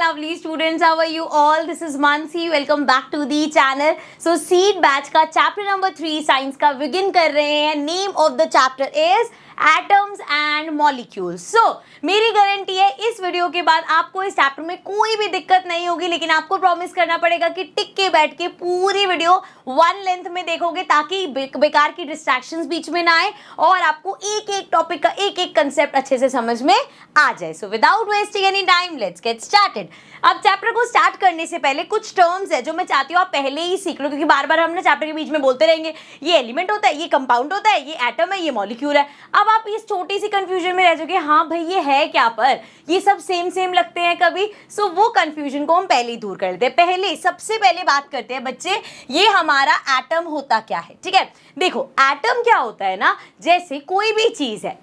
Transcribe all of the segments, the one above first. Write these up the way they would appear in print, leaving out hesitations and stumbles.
lovely students, how are you all? This is Mansi. Welcome back to the channel. So seed batch का chapter number 3 science का begin कर रहे हैं. Name of the chapter is atoms and molecules. So मेरी guarantee है इस video के बाद आपको इस चैप्टर में कोई भी दिक्कत नहीं होगी, लेकिन आपको प्रॉमिस करना पड़ेगा कि टिक के बैठ के पूरी वीडियो वन लेंथ में देखोगे ताकि बेकार की डिस्ट्रैक्शंस बीच में ना आए और आपको एक एक टॉपिक का एक एक कंसेप्ट अच्छे से समझ में आ जाए. So without wasting any time let's get started. अब चैप्टर को स्टार्ट करने से पहले कुछ टर्म्स है जो मैं चाहती हूँ आप पहले ही सीख लो, क्योंकि बार बार हम ना चैप्टर के बीच में बोलते रहेंगे ये एलिमेंट होता है, ये कंपाउंड होता है, ये एटम है, ये मॉलिक्यूल है. अब आप इस छोटी सी कंफ्यूजन में रह जाओगे, हाँ भाई ये है क्या, पर ये सब सेम सेम लगते हैं कभी. सो वो कंफ्यूजन को हम पहले ही दूर कर लेते हैं. पहले सबसे पहले बात करते हैं बच्चे, ये हमारा एटम होता क्या है. ठीक है, देखो एटम क्या होता है ना, जैसे कोई भी चीज है,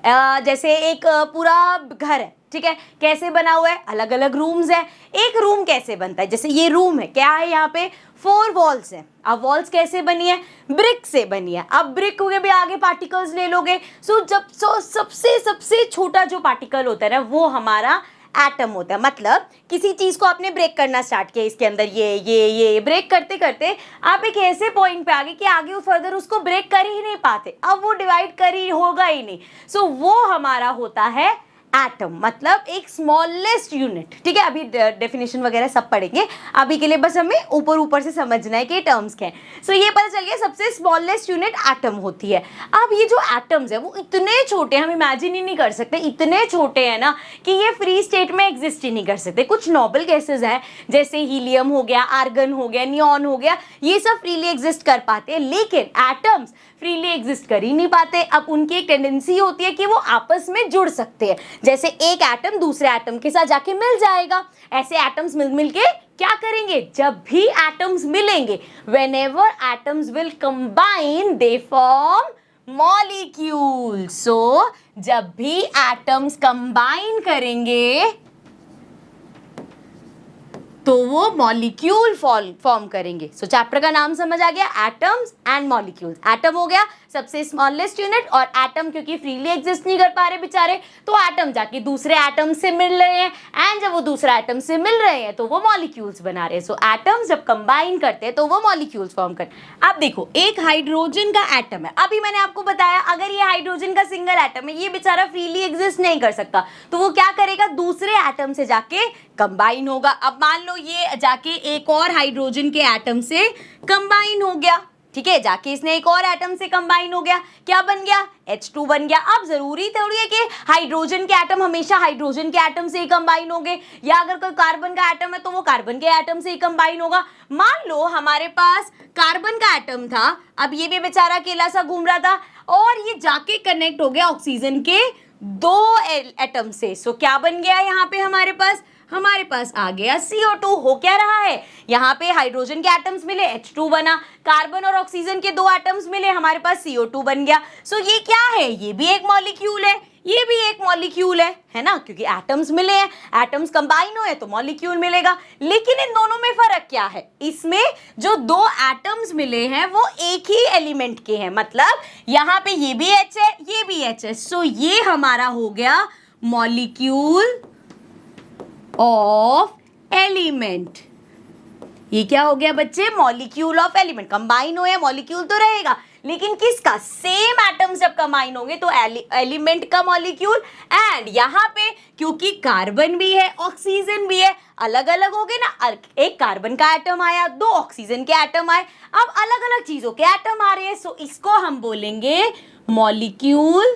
जैसे एक पूरा घर है. ठीक है, कैसे बना हुआ है, अलग अलग रूम्स है. एक रूम कैसे बनता है, जैसे ये रूम है, क्या है यहाँ पे 4 वॉल्स हैं. अब वॉल्स कैसे बनी है, ब्रिक से बनी है. अब ब्रिक के भी आगे पार्टिकल्स ले लोगे. सबसे छोटा जो पार्टिकल होता है ना वो हमारा एटम होता है. मतलब किसी चीज को आपने ब्रेक करना स्टार्ट किया, इसके अंदर ये ब्रेक करते करते आप एक ऐसे पॉइंट पे आ गए कि आगे वो फर्दर उसको ब्रेक कर ही नहीं पाते, अब वो डिवाइड कर ही होगा ही नहीं. सो वो हमारा होता है एटम, मतलब एक स्मॉलेस्ट यूनिट. ठीक है, अभी डेफिनेशन वगैरह सब पढ़ेंगे, अभी के लिए बस हमें ऊपर ऊपर से समझना है कि टर्म्स क्या हैं. सो ये पता चल गया सबसे स्मॉलेस्ट यूनिट एटम होती है. अब ये जो एटम्स है वो इतने छोटे, हम इमेजिन ही नहीं कर सकते, इतने छोटे हैं ना कि ये फ्री स्टेट में एग्जिस्ट ही नहीं कर सकते. कुछ नोबल गैसेज हैं जैसे हीलियम हो गया, आर्गन हो गया, नियॉन हो गया, ये सब फ्रीली एग्जिस्ट कर पाते हैं, लेकिन एटम्स फ्रीली एग्जिस्ट कर ही नहीं पाते. अब उनकी एक टेंडेंसी होती है कि वो आपस में जुड़ सकते हैं, जैसे एक एटम दूसरे एटम के साथ जाके मिल जाएगा. ऐसे एटम्स मिल के क्या करेंगे, जब भी एटम्स मिलेंगे, whenever atoms will combine they form molecule. So जब भी एटम्स कंबाइन करेंगे तो वो मॉलिक्यूल फॉर्म करेंगे. सो चैप्टर का नाम समझ आ गया, एटम्स एंड मॉलिक्यूल्स. एटम हो गया सबसे स्मॉलेस्ट यूनिट, और एटम क्योंकि फ्रीली एग्जिस्ट नहीं कर पा रहे बेचारे, तो एटम जाके दूसरे एटम से मिल रहे हैं, एंड जब वो दूसरा एटम से मिल रहे हैं तो वो मॉलिक्यूल्स बना रहे हैं. सो एटम्स जब कंबाइन करते हैं तो वो मॉलिक्यूल्स फॉर्म करते हैं. अब देखो एक हाइड्रोजन का एटम है, अभी मैंने आपको बताया अगर ये हाइड्रोजन का सिंगल एटम है, ये बेचारा फ्रीली एग्जिस्ट नहीं कर सकता, तो वो क्या करेगा, दूसरे एटम से जाके कंबाइन होगा. अब मान लो ये जाके एक और हाइड्रोजन के एटम से कंबाइन हो गया. ठीक है, जाके इसने एक और एटम से कंबाइन हो गया, क्या बन गया, H2 बन गया. अब जरूरी थोड़ी है कि हाइड्रोजन के एटम हमेशा हाइड्रोजन के एटम से ही कंबाइन होंगे, या अगर कोई कार्बन का एटम है तो वो कार्बन के एटम से ही कंबाइन होगा. मान लो हमारे पास कार्बन का एटम था, अब ये भी बेचारा अकेला सा घूम रहा था और ये जाके कनेक्ट हो गया ऑक्सीजन के 2 एटम से. सो क्या बन गया यहाँ पे हमारे पास आ गया CO2. हो क्या रहा है, यहाँ पे हाइड्रोजन के एटम्स मिले, H2 बना, कार्बन और ऑक्सीजन के 2 एटम्स मिले, हमारे पास CO2 बन गया. सो ये क्या है, ये भी एक मॉलिक्यूल है, ये भी एक मॉलिक्यूल है ना, क्योंकि एटम्स मिले हैं, एटम्स कंबाइन हुए तो मॉलिक्यूल मिलेगा. लेकिन इन दोनों में फर्क क्या है, इसमें जो 2 एटम्स मिले हैं वो एक ही एलिमेंट के हैं, मतलब यहाँ पे ये भी H है, ये भी H है. सो ये हमारा हो गया मॉलिक्यूल ऑफ एलिमेंट. ये क्या हो गया बच्चे, मॉलिक्यूल ऑफ एलिमेंट. कंबाइन हुए मॉलिक्यूल तो रहेगा, लेकिन किसका, सेम एटम्स जब कंबाइन होंगे तो एलिमेंट का मॉलिक्यूल. एंड यहाँ पे क्योंकि कार्बन भी है ऑक्सीजन भी है, अलग अलग हो गए ना, एक कार्बन का एटम आया, 2 ऑक्सीजन के एटम आए, अब अलग अलग चीजों के एटम आ रहे हैं. सो इसको हम बोलेंगे मॉलिक्यूल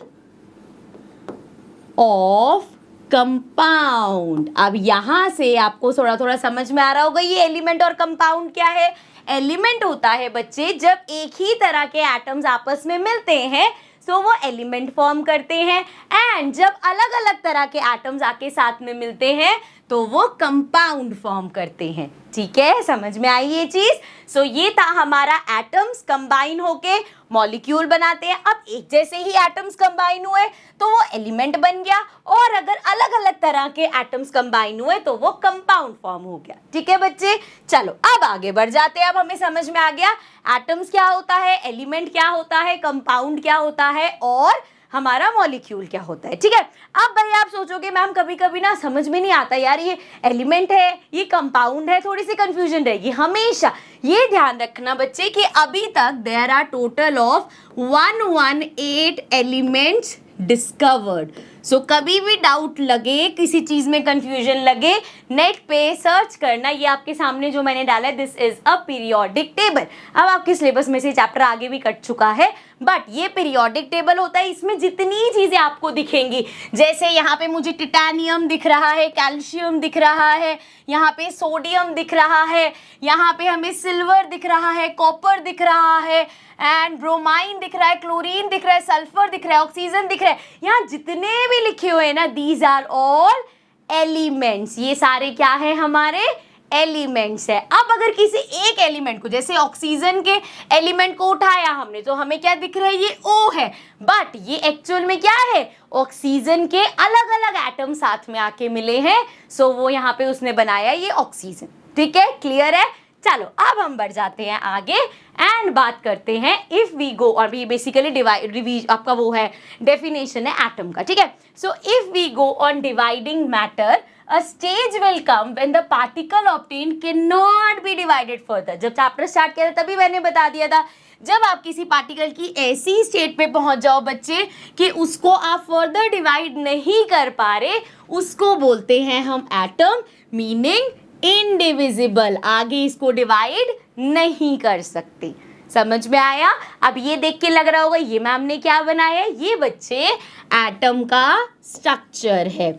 ऑफ कंपाउंड. अब यहां से आपको थोड़ा थोड़ा समझ में आ रहा होगा ये एलिमेंट और कंपाउंड क्या है. एलिमेंट होता है बच्चे जब एक ही तरह के एटम्स आपस में मिलते हैं तो वो एलिमेंट फॉर्म करते हैं, एंड जब अलग अलग तरह के एटम्स आके साथ में मिलते हैं तो वो कंपाउंड फॉर्म करते हैं. ठीक है, समझ में आई ये चीज. सो ये था हमारा एटम्स कंबाइन होके मॉलिक्यूल बनाते हैं. अब एक जैसे ही एटम्स कंबाइन हुए तो वो एलिमेंट बन गया, और अगर अलग अलग तरह के एटम्स कंबाइन हुए तो वो कंपाउंड फॉर्म हो गया. ठीक है बच्चे, चलो अब आगे बढ़ जाते हैं. अब हमें समझ में आ गया एटम्स क्या होता है, एलिमेंट क्या होता है, कंपाउंड क्या होता है, और हमारा मॉलिक्यूल क्या होता है। ठीक है, अब भाई आप सोचोगे मैम कभी कभी ना समझ में नहीं आता यार, ये एलिमेंट है ये कंपाउंड है, थोड़ी सी कंफ्यूजन रहेगी। हमेशा ये ध्यान रखना बच्चे कि अभी तक there are total of 118 elements discovered. So कभी भी डाउट लगे, किसी चीज में कंफ्यूजन लगे, नेट पे सर्च करना। ये आपके सामने जो मैंने डाला है, this is a periodic table. अब आपके सिलेबस में से चैप्टर आगे भी कट चुका है, बट ये पीरियोडिक टेबल होता है। इसमें जितनी चीजें आपको दिखेंगी, जैसे यहाँ पे मुझे टिटेनियम दिख रहा है, कैल्शियम दिख रहा है, यहाँ पे सोडियम दिख रहा है, यहाँ पे हमें सिल्वर दिख रहा है, कॉपर दिख रहा है, एंड ब्रोमाइन दिख रहा है, क्लोरीन दिख रहा है, सल्फर दिख रहा है, ऑक्सीजन दिख रहा है। यहाँ जितने भी लिखे हुए हैं ना, दीज आर ऑल एलिमेंट्स। ये सारे क्या है, हमारे एलिमेंट्स है। अब अगर किसी एक एलिमेंट को, जैसे ऑक्सीजन के एलिमेंट को उठाया हमने, तो हमें क्या दिख रहा है, ये O है, बट ये एक्चुअल में क्या है, ऑक्सीजन के अलग अलग एटम साथ में आके मिले हैं। सो वो यहाँ पे उसने बनाया ये ऑक्सीजन। ठीक है, क्लियर है। चलो अब हम बढ़ जाते हैं आगे एंड बात करते हैं इफ वी गो, और ये बेसिकली डिवाइड आपका वो है डेफिनेशन है एटम का। ठीक है, so if we go on dividing matter, a stage will come when the particle obtained cannot be divided further। जब चैप्टर स्टार्ट किया था तभी मैंने बता दिया था, जब आप किसी पार्टिकल की ऐसी स्टेट पे पहुंच जाओ बच्चे कि उसको आप फर्दर डिवाइड नहीं कर पा रहे, उसको बोलते हैं हम एटम, मीनिंग इनडिविजिबल। आगे इसको डिवाइड नहीं कर सकते। समझ में आया। अब ये देख के लग रहा होगा ये मैम ने क्या बनाया है, ये बच्चे एटम का स्ट्रक्चर है,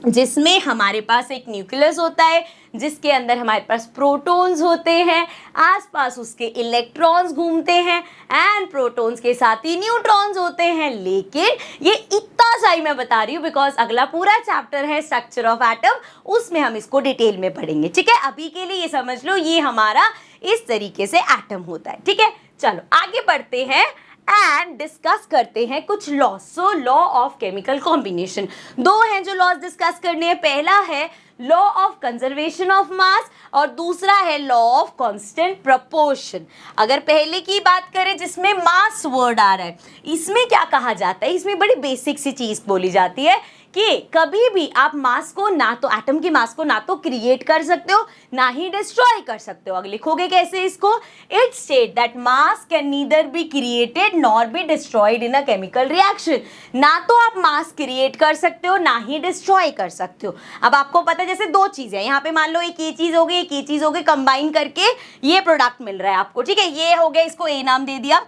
जिसमें हमारे पास एक न्यूक्लियस होता है, जिसके अंदर हमारे पास प्रोटॉन्स होते हैं, आसपास उसके इलेक्ट्रॉन्स घूमते हैं, एंड प्रोटॉन्स के साथ ही न्यूट्रॉन्स होते हैं। लेकिन ये इतना सा ही मैं बता रही हूँ बिकॉज अगला पूरा चैप्टर है स्ट्रक्चर ऑफ एटम, उसमें हम इसको डिटेल में पढ़ेंगे। ठीक है, अभी के लिए ये समझ लो ये हमारा इस तरीके से एटम होता है। ठीक है, चलो आगे बढ़ते हैं एंड डिस्कस करते हैं कुछ law. So law of chemical combination, दो हैं जो लॉज डिस्कस करने हैं। पहला है law of conservation of mass और दूसरा है लॉ ऑफ कांस्टेंट प्रोपोर्शन। अगर पहले की बात करें जिसमें मास वर्ड आ रहा है, इसमें क्या कहा जाता है, इसमें बड़ी बेसिक सी चीज बोली जाती है कि कभी भी आप मास को ना तो एटम की मास को ना तो क्रिएट कर सकते हो ना ही डिस्ट्रॉय कर सकते हो। अगर लिखोगे कैसे इसको, it state that mass can neither be created nor be destroyed in a chemical reaction. ना तो आप मास क्रिएट कर सकते हो ना ही डिस्ट्रॉय कर सकते हो। अब आपको पता है जैसे दो चीजें यहाँ पे, मान लो एक ये चीज हो गई एक ये चीज हो गई, कंबाइन करके ये प्रोडक्ट मिल रहा है आपको। ठीक है, ये हो गया, इसको ए नाम दे दिया,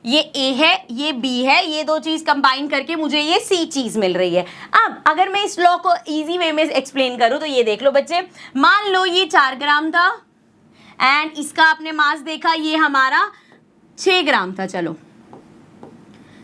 ये ए है ये बी है, ये दो चीज कंबाइन करके मुझे ये सी चीज मिल रही है। अब अगर मैं इस लॉ को इजी वे में एक्सप्लेन करूं तो ये देख लो बच्चे, मान लो ये 4 ग्राम था एंड इसका आपने मास देखा, ये हमारा 6 ग्राम था। चलो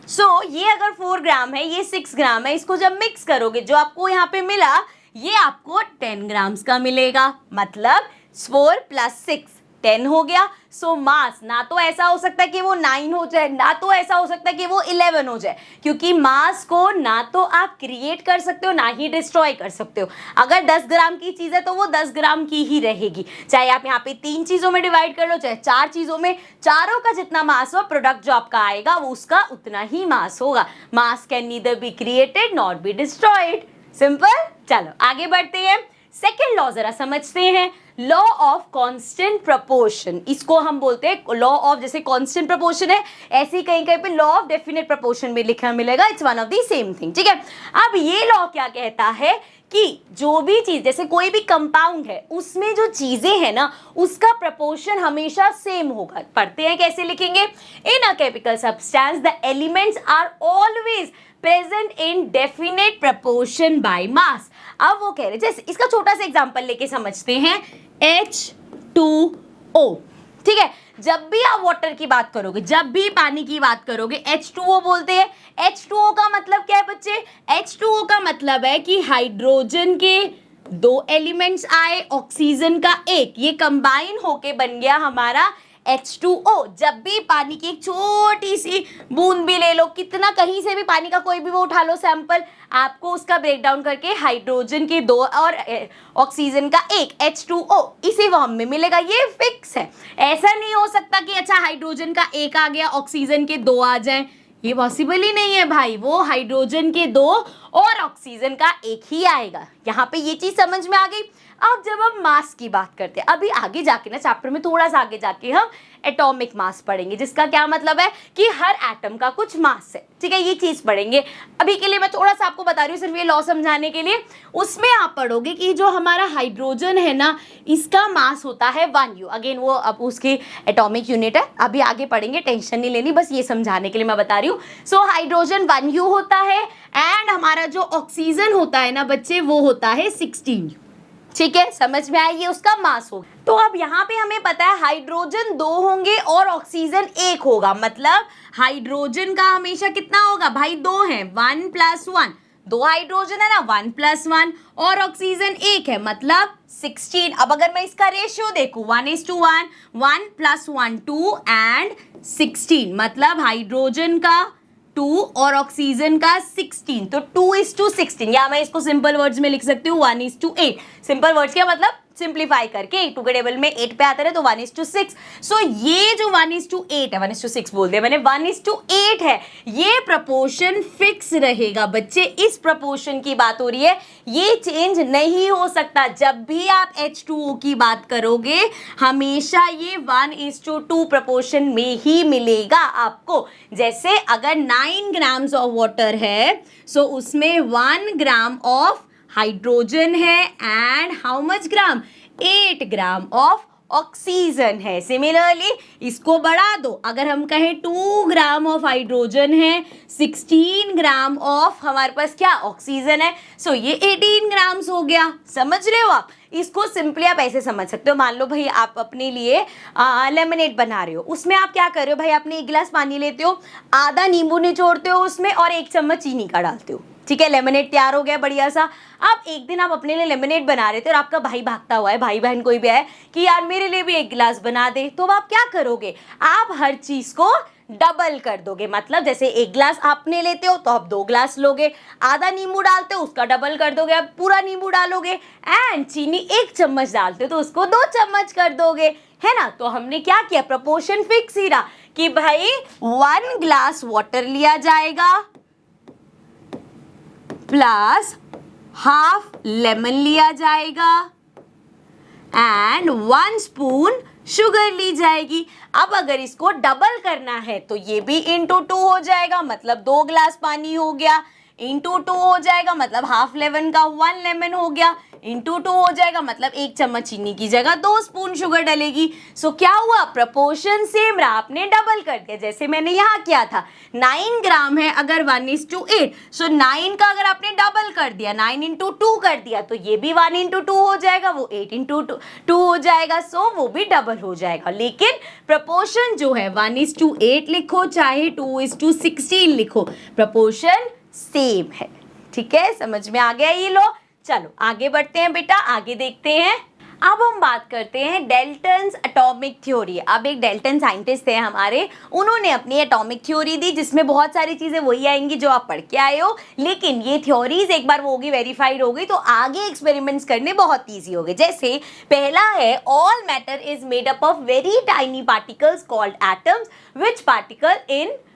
सो ये अगर 4 ग्राम है, ये 6 ग्राम है, इसको जब मिक्स करोगे जो आपको यहाँ पे मिला ये आपको 10 ग्राम्स का मिलेगा, मतलब 4 + 6 10 हो गया। सो मास ना तो ऐसा हो सकता है कि वो 9 हो जाए, ना तो ऐसा हो सकता है कि वो 11 हो जाए, क्योंकि मास को ना तो आप क्रिएट कर सकते हो ना ही डिस्ट्रॉय कर सकते हो। अगर 10 ग्राम की चीज़ है तो वो 10 ग्राम की ही रहेगी, चाहे आप यहाँ पे 3 चीज़ों में डिवाइड कर लो चाहे 4 चीज़ों में, चारों का जितना मास हो प्रोडक्ट जो आपका आएगा वो उसका उतना ही मास होगा। मास can neither be created not be destroyed. Simple. चलो आगे बढ़ते हैं, सेकेंड लॉ जरा समझते हैं, लॉ ऑफ कांस्टेंट प्रोपोर्शन। इसको हम बोलते हैं लॉ ऑफ, जैसे कांस्टेंट प्रोपोर्शन है ऐसे कहीं कहीं पे लॉ ऑफ डेफिनेट प्रोपोर्शन में लिखा मिलेगा, it's one of the same thing. ठीक है, अब ये लॉ क्या कहता है कि जो भी चीज, जैसे कोई भी कंपाउंड है उसमें जो चीजें हैं ना उसका प्रोपोर्शन हमेशा सेम होगा। पढ़ते हैं कैसे लिखेंगे, in a chemical substance the elements are always present in definite proportion by mass. अब वो कह रहे हैं, जैसे इसका छोटा सा एग्जांपल लेके समझते हैं, H2O। ठीक है, जब भी आप वाटर की बात करोगे, जब भी पानी की बात करोगे H2O बोलते हैं। H2O का मतलब क्या है बच्चे, H2O का मतलब है कि हाइड्रोजन के 2 एलिमेंट्स आए, ऑक्सीजन का 1, ये कंबाइन होके बन गया हमारा H2O। जब भी पानी की एक छोटी सी बूंद भी ले लो, कितना कहीं से भी पानी का कोई भी वो उठा लो सैंपल, आपको उसका ब्रेक डाउन करके हाइड्रोजन के 2 और ऑक्सीजन का 1 H2O इसी फॉर्म में मिलेगा। ये फिक्स है, ऐसा नहीं हो सकता कि अच्छा हाइड्रोजन का 1 आ गया ऑक्सीजन के 2 आ जाएं, ये पॉसिबल ही नहीं है भाई, वो हाइड्रोजन के 2 और ऑक्सीजन का 1 ही आएगा। यहाँ पे ये चीज समझ में आ गई। अब जब हम मास की बात करते हैं, अभी आगे जाके ना चैप्टर में थोड़ा सा आगे जाके हम एटॉमिक मास पढ़ेंगे, जिसका क्या मतलब है कि हर एटम का कुछ मास है, ठीक है, ये चीज पढ़ेंगे। अभी के लिए मैं थोड़ा सा आपको बता रही हूँ सिर्फ ये लॉ समझाने के लिए। उसमें आप पढ़ोगे कि जो हमारा हाइड्रोजन है ना, इसका मास होता है 1U। अगेन वो अब उसकी एटॉमिक यूनिट है, अभी आगे पढ़ेंगे, टेंशन नहीं लेनी, बस ये समझाने के लिए मैं बता रही हूँ। सो हाइड्रोजन 1U होता है एंड हमारा जो ऑक्सीजन होता है ना बच्चे, वो होता है 16U। ठीक है, समझ में आया, ये उसका मास होगा। तो अब यहाँ पे हमें पता है हाइड्रोजन 2 होंगे और ऑक्सीजन 1 होगा, मतलब हाइड्रोजन का हमेशा कितना होगा भाई, 2 है, 1 + 1, 2 हाइड्रोजन है ना, 1 + 1, और ऑक्सीजन 1 है, मतलब 16। अब अगर मैं इसका रेशियो देखूं 1:1, 1 + 1 2 एंड 16, मतलब हाइड्रोजन का 2 और ऑक्सीजन का 16, तो 2:16, या मैं इसको सिंपल वर्ड्स में लिख सकती हूँ 1:8। सिंपल वर्ड्स क्या मतलब, सिंप्लीफाई करके 2 के टेबल में 8 पे आता है तो 1:6। सो ये जो 1:8 है, 1:6 बोल दिया मैंने, 1:8 है, ये प्रपोर्शन फिक्स रहेगा बच्चे। इस प्रपोर्शन की बात हो रही है, ये चेंज नहीं हो सकता। जब भी आप H2O की बात करोगे हमेशा ये 1:2 प्रपोर्शन में ही मिलेगा आपको। जैसे अगर 9 ग्राम्स ऑफ वाटर है, सो उसमें 1 ग्राम ऑफ हाइड्रोजन है and how much gram, 8 gram of oxygen है। सिमिलरली इसको बढ़ा दो, अगर हम कहें 2 ग्राम ऑफ हाइड्रोजन है, 16 ग्राम ऑफ हमारे पास क्या ऑक्सीजन है, सो ये 18 ग्राम्स हो गया। समझ रहे हो आप? इसको सिंपली आप ऐसे समझ सकते हो, मान लो भाई आप अपने लिए लेमनेड बना रहे हो, उसमें आप क्या कर रहे हो भाई, आपने 1 गिलास पानी लेते हो, आधा नींबू निचोड़ते हो उसमें और 1 चम्मच चीनी का डालते हो, ठीक है, लेमनेड तैयार हो गया बढ़िया सा। अब एक दिन आप अपने लिए लेमनेड बना रहे थे और आपका भाई भागता हुआ है, भाई बहन कोई भी है कि यार मेरे लिए भी 1 गिलास बना दे, तो आप क्या करोगे, आप हर चीज को डबल कर दोगे। मतलब जैसे 1 गिलास आपने लेते हो तो आप 2 गिलास लोगे, आधा नींबू डालते हो उसका डबल कर दोगे, अब पूरा नींबू डालोगे, एंड चीनी 1 चम्मच डालते हो तो उसको 2 चम्मच कर दोगे, है ना। तो हमने क्या किया, प्रपोर्शन फिक्स ही रहा कि भाई 1 गिलास वाटर लिया जाएगा प्लस हाफ लेमन लिया जाएगा एंड 1 स्पून शुगर ली जाएगी। अब अगर इसको डबल करना है तो ये भी इंटू 2 हो जाएगा, मतलब 2 गिलास पानी हो गया, इंटू 2 हो जाएगा मतलब हाफ लेमन का 1 लेमन हो गया, इंटू 2 हो जाएगा मतलब 1 चम्मच चीनी की जगह 2 स्पून शुगर डलेगी। सो क्या हुआ, प्रपोर्शन सेम रहा, आपने डबल कर दिया, जैसे मैंने यहाँ किया था। 9 ग्राम है अगर 1:8, सो 9 का अगर आपने डबल कर दिया, 9 × 2 कर दिया, तो ये भी 1 × 2 हो जाएगा, वो 8 × 2 हो जाएगा, सो वो भी डबल हो जाएगा। लेकिन प्रपोर्शन जो है 1:8 लिखो चाहे 2:16 लिखो, प्रपोर्शन सेम है। ठीक है, समझ में आ गया ये लो। चलो आगे बढ़ते हैं बेटा, आगे देखते हैं। अब हम बात करते हैं डेल्टन्स एटॉमिक थ्योरी। अब एक डेल्टन साइंटिस्ट थे हमारे, उन्होंने अपनी एटॉमिक थ्योरी दी जिसमें बहुत सारी चीजें वही आएंगी जो आप पढ़ के आए हो, लेकिन ये थ्योरीज एक बार वो होगी वेरीफाइड हो गई तो आगे एक्सपेरिमेंट्स करने बहुत ईजी हो गए। जैसे पहला है, all matter is made up of very tiny particles called atoms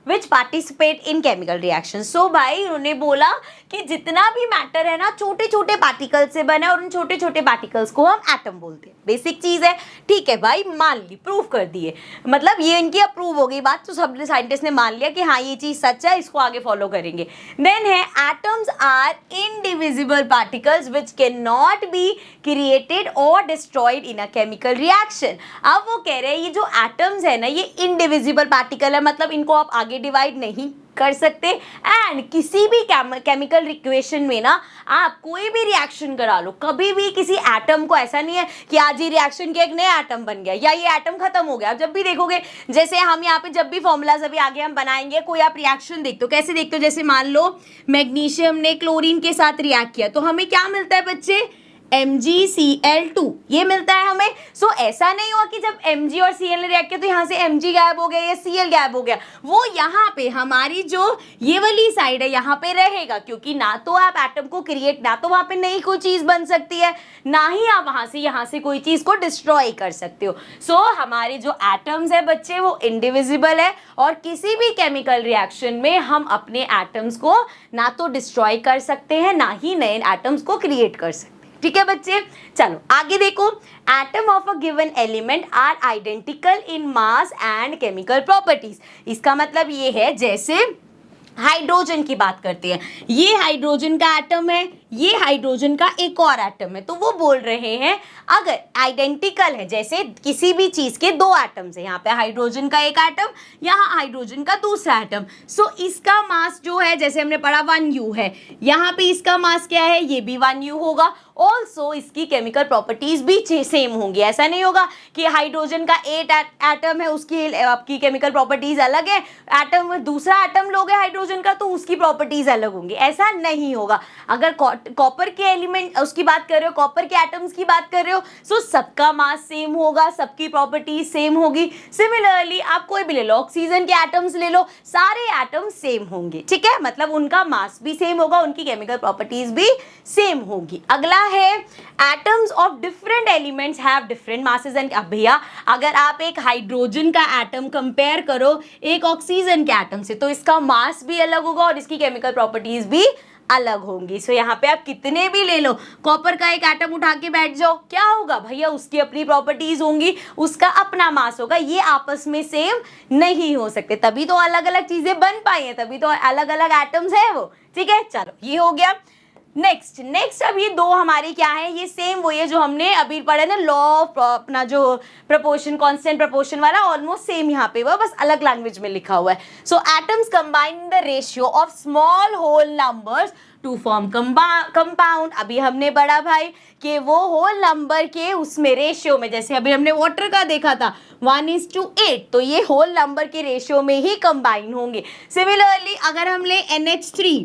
which participate in chemical reactions। सो भाई उन्होंने बोला कि जितना भी मैटर है ना छोटे छोटे पार्टिकल से बना है और उन छोटे छोटे पार्टिकल्स को हम एटम बोलते हैं। बेसिक चीज है, ठीक है भाई, मान ली, प्रूव कर दिए, मतलब ये इनकी अप्रूव हो गई बात, तो सब साइंटिस्ट ने मान लिया कि हाँ ये चीज सच है, इसको आगे फॉलो करेंगे। देन है, atoms are indivisible particles which can not be created और destroyed in a chemical reaction. अब वो कह रहे हैं ये जो एटम्स है ना ये इनडिविजिबल पार्टिकल है, मतलब इनको आप आगे डिवाइड नहीं कर सकते, एंड किसी भी केमिकल रिएक्शन में ना आप कोई भी रिएक्शन करा लो, कभी भी किसी एटम को ऐसा नहीं है कि आज ये रिएक्शन किया एक नया एटम बन गया या ये एटम खत्म हो गया। आप जब भी देखोगे, जैसे हम यहाँ पे जब भी फॉर्मूलाज अभी आगे हम बनाएंगे, कोई आप रिएक्शन देखते हो, कैसे देखते हो, जैसे मान लो मैग्नीशियम ने क्लोरीन के साथ रिएक्ट किया तो हमें क्या मिलता है बच्चे, MgCl2 ये मिलता है हमें। सो ऐसा नहीं हुआ कि जब Mg और Cl ने रिएक्ट किया तो यहाँ से Mg गायब हो गया या Cl गायब हो गया, वो यहाँ पे हमारी जो ये वाली साइड है यहाँ पे रहेगा, क्योंकि ना तो आप एटम को क्रिएट, ना तो वहाँ पे नई कोई चीज बन सकती है, ना ही आप वहाँ से कोई चीज को डिस्ट्रॉय कर सकते हो। सो हमारे जो एटम्स है बच्चे वो इंडिविजिबल है, और किसी भी केमिकल रिएक्शन में हम अपने एटम्स को ना तो डिस्ट्रॉय कर सकते हैं, ना ही नए एटम्स को क्रिएट कर सकते हैं। ठीक है बच्चे, चलो आगे देखो। Atom of a given element are identical in mass and chemical properties. इसका मतलब ये है, जैसे हाइड्रोजन की बात करते हैं, ये हाइड्रोजन का एटम है, ये हाइड्रोजन का एक और एटम है, तो वो बोल रहे हैं अगर आइडेंटिकल है, जैसे किसी भी चीज के दो एटम्स है, यहाँ पे हाइड्रोजन का एक एटम, यहाँ हाइड्रोजन का दूसरा एटम, सो इसका मास जो है, जैसे हमने पढ़ा 1u है, यहाँ पे इसका मास क्या है, ये भी 1u होगा। ऑल्सो इसकी केमिकल प्रॉपर्टीज भी सेम होंगी। ऐसा नहीं होगा कि हाइड्रोजन का एक एटम है, उसकी आपकी केमिकल प्रॉपर्टीज अलग है, एटम दूसरा एटम लोगे हाइड्रोजन का तो उसकी प्रॉपर्टीज अलग होंगी, ऐसा नहीं होगा। अगर कॉपर के एलिमेंट उसकी बात कर रहे हो, कॉपर के एटम्स की बात कर रहे हो, सो सबका मास सेम होगा, सबकी प्रॉपर्टीज सेम होगी। सिमिलरली आप कोई भी ले लो, ऑक्सीजन के एटम्स ले लो, सारे एटम्स सेम होंगे। ठीक है, मतलब उनका मास भी सेम होगा, उनकी केमिकल प्रॉपर्टीज भी सेम होगी। अगला है atoms of different elements have different masses and. अब भैया अगर आप एक हाइड्रोजन का एटम कंपेयर करो एक ऑक्सीजन के एटम से, तो इसका मास भी अलग होगा और इसकी केमिकल प्रॉपर्टीज भी अलग होंगी। सो यहाँ पे आप कितने भी ले लो, कॉपर का एक एटम उठा के बैठ जाओ, क्या होगा भैया, उसकी अपनी प्रॉपर्टीज होंगी, उसका अपना मास होगा, ये आपस में सेम नहीं हो सकते, तभी तो अलग अलग चीजें बन पाई हैं, तभी तो अलग अलग एटम्स है वो। ठीक है, चलो ये हो गया। नेक्स्ट अब ये दो हमारे क्या है, ये सेम वही है जो हमने अभी पढ़ा ना, लॉ ऑफ अपना जो प्रोपोर्शन, कांस्टेंट प्रोपोर्शन वाला, ऑलमोस्ट सेम यहाँ पे वो बस अलग लैंग्वेज में लिखा हुआ है। So atoms combine the ratio of small whole numbers to form compound. अभी हमने पढ़ा भाई कि वो होल नंबर के उसमें रेशियो में, जैसे अभी हमने वाटर का देखा था 1:8, तो ये होल नंबर के रेशियो में ही कंबाइन होंगे। सिमिलरली अगर हम ले NH3,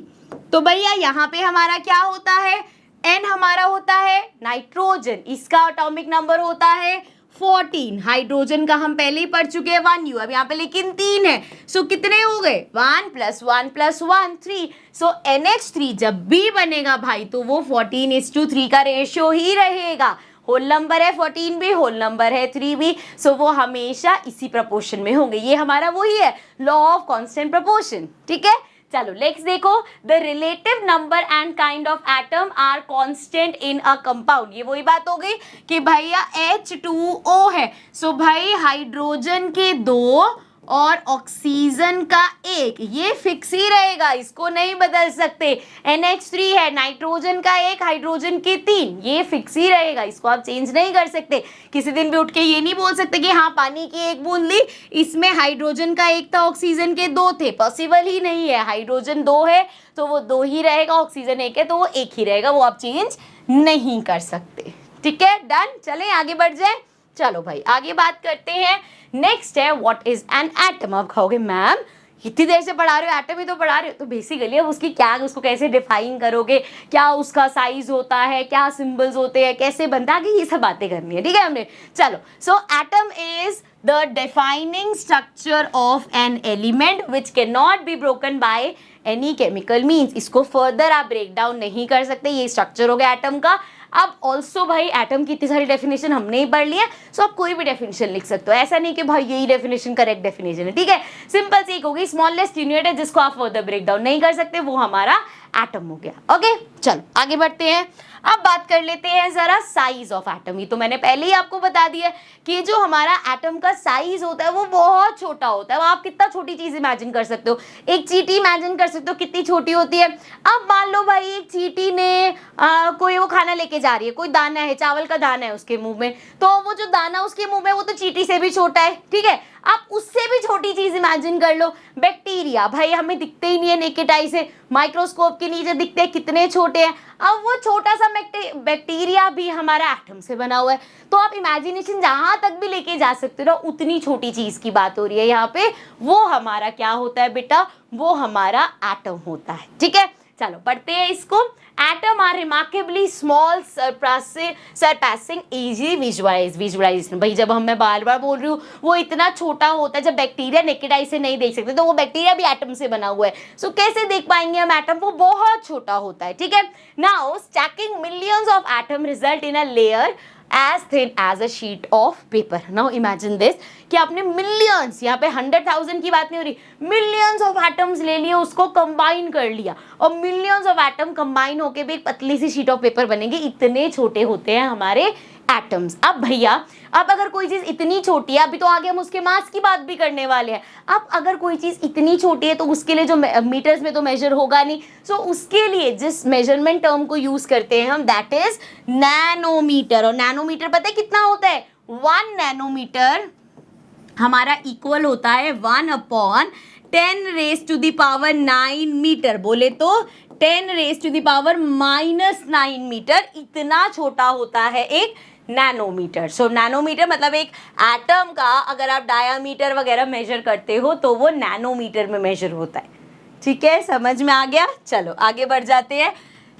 तो भैया यहाँ पे हमारा क्या होता है, N हमारा होता है नाइट्रोजन, इसका एटॉमिक नंबर होता है 14, हाइड्रोजन का हम पहले ही पढ़ चुके हैं 1u, अब यहाँ पे लेकिन 3 है, सो कितने हो गए 1 + 1 + 1 3। सो NH3 जब भी बनेगा भाई तो वो 14:3 का रेशियो ही रहेगा, होल नंबर है 14 भी, होल नंबर है 3 भी, सो वो हमेशा इसी प्रपोर्शन में होंगे। ये हमारा वही है लॉ ऑफ कांस्टेंट प्रोपोर्शन। ठीक है, चलो नेक्स्ट देखो, the relative number and kind of atom are constant in a compound. ये वही बात हो गई कि भैया H2O है, सो भाई हाइड्रोजन के 2 और ऑक्सीजन का 1, ये फिक्स ही रहेगा, इसको नहीं बदल सकते। NH3 है, नाइट्रोजन का 1, हाइड्रोजन के 3, ये फिक्स ही रहेगा, इसको आप चेंज नहीं कर सकते। किसी दिन भी उठ के ये नहीं बोल सकते कि हाँ पानी की एक बूंद ली, इसमें हाइड्रोजन का 1 था, ऑक्सीजन के 2 थे, पॉसिबल ही नहीं है। हाइड्रोजन 2 है तो वो 2 ही रहेगा, ऑक्सीजन 1 है तो वो 1 ही रहेगा, वो आप चेंज नहीं कर सकते। ठीक है, डन, चलें आगे बढ़ जाए। चलो भाई आगे बात करते हैं। नेक्स्ट है व्हाट इज एन एटम। आप कहोगे मैम इतनी देर से पढ़ा रहे हो, एटम ही तो पढ़ा रहे हो, तो बेसिकली अब उसकी क्या, उसको कैसे डिफाइन करोगे, क्या उसका साइज होता है, क्या सिंबल्स होते हैं, कैसे बनता है, आगे ये सब बातें करनी है। ठीक है हमने, चलो। So atom is the defining structure of an element which can not be broken by any chemical means. इसको फर्दर आप ब्रेक डाउन नहीं कर सकते, ये स्ट्रक्चर हो गया एटम का। अब ऑल्सो भाई एटम की इतनी सारी डेफिनेशन हमने ही पढ़ ली है, सो आप कोई भी डेफिनेशन लिख सकते हो, ऐसा नहीं कि भाई यही डेफिनेशन करेक्ट डेफिनेशन है। ठीक है, सिंपल सी एक होगी, स्मॉलेस्ट यूनिट है जिसको आप फर्दर ब्रेक डाउन नहीं कर सकते, वो हमारा एटम हो गया। ओके, चलो आगे बढ़ते हैं। अब बात कर लेते हैं जरा साइज ऑफ एटम। ये तो मैंने पहले ही आपको बता दिया कि जो हमारा एटम का साइज होता है वो बहुत छोटा होता है। आप कितना छोटी चीज इमेजिन कर सकते हो, एक चींटी इमेजिन कर सकते हो कितनी छोटी होती है। अब मान लो भाई एक चींटी ने कोई वो खाना लेके जा रही है, कोई दाना है, चावल का दाना है उसके मुंह में, तो वो जो दाना उसके मुंह में वो तो चींटी से भी छोटा है। ठीक है, आप उससे भी छोटी चीज इमेजिन कर लो, बैक्टीरिया। भाई हमें दिखते ही नहीं है नेकेड आई से, माइक्रोस्कोप के नीचे दिखते हैं कितने छोटे हैं। अब वो छोटा सा बैक्टीरिया भी हमारा एटम से बना हुआ है, तो आप इमेजिनेशन जहां तक भी लेके जा सकते हो, उतनी छोटी चीज की बात हो रही है यहाँ पे। वो हमारा क्या होता है बेटा, वो हमारा एटम होता है। ठीक है, चलो पढ़ते हैं इसको। Atom are remarkably small surpassing easy visualisation. भाई जब मैं बार बार बोल रही हूँ वो इतना छोटा होता है, जब बैक्टीरिया नेकेड आई से नहीं देख सकते तो वो बैक्टीरिया भी एटम से बना हुआ है, सो कैसे देख पाएंगे हम एटम, वो बहुत छोटा होता है, ठीक है। Now stacking millions of atom result in a layer as thin as a sheet of paper. Now imagine this कि आपने मिलियंस, यहाँ पे 100,000 की बात नहीं हो रही, मिलियंस ऑफ एटम्स ले लिए, उसको कंबाइन कर लिया और मिलियंस ऑफ एटम कंबाइन होके भी एक पतली सी शीट ऑफ पेपर बनेगी। इतने छोटे होते हैं हमारे एटम्स। अब भैया अब अगर कोई चीज इतनी छोटी है, अभी तो आगे हम उसके मास की बात भी करने वाले हैं, अब अगर कोई चीज इतनी छोटी है तो उसके लिए जो मीटर्स में तो मेजर होगा नहीं, सो उसके लिए जिस मेजरमेंट टर्म को यूज करते हैं हम, दैट इज नैनोमीटर। और नैनोमीटर पता है कितना होता है? 1 नैनोमीटर हमारा इक्वल होता है 1/10⁻⁹ मीटर, बोले तो 10⁻⁻⁹ मीटर। इतना छोटा होता है एक नैनोमीटर। सो नैनोमीटर मतलब एक एटम का अगर आप डायामीटर वगैरह मेजर करते हो तो वो नैनोमीटर में मेजर होता है, ठीक है, समझ में आ गया। चलो आगे बढ़ जाते हैं।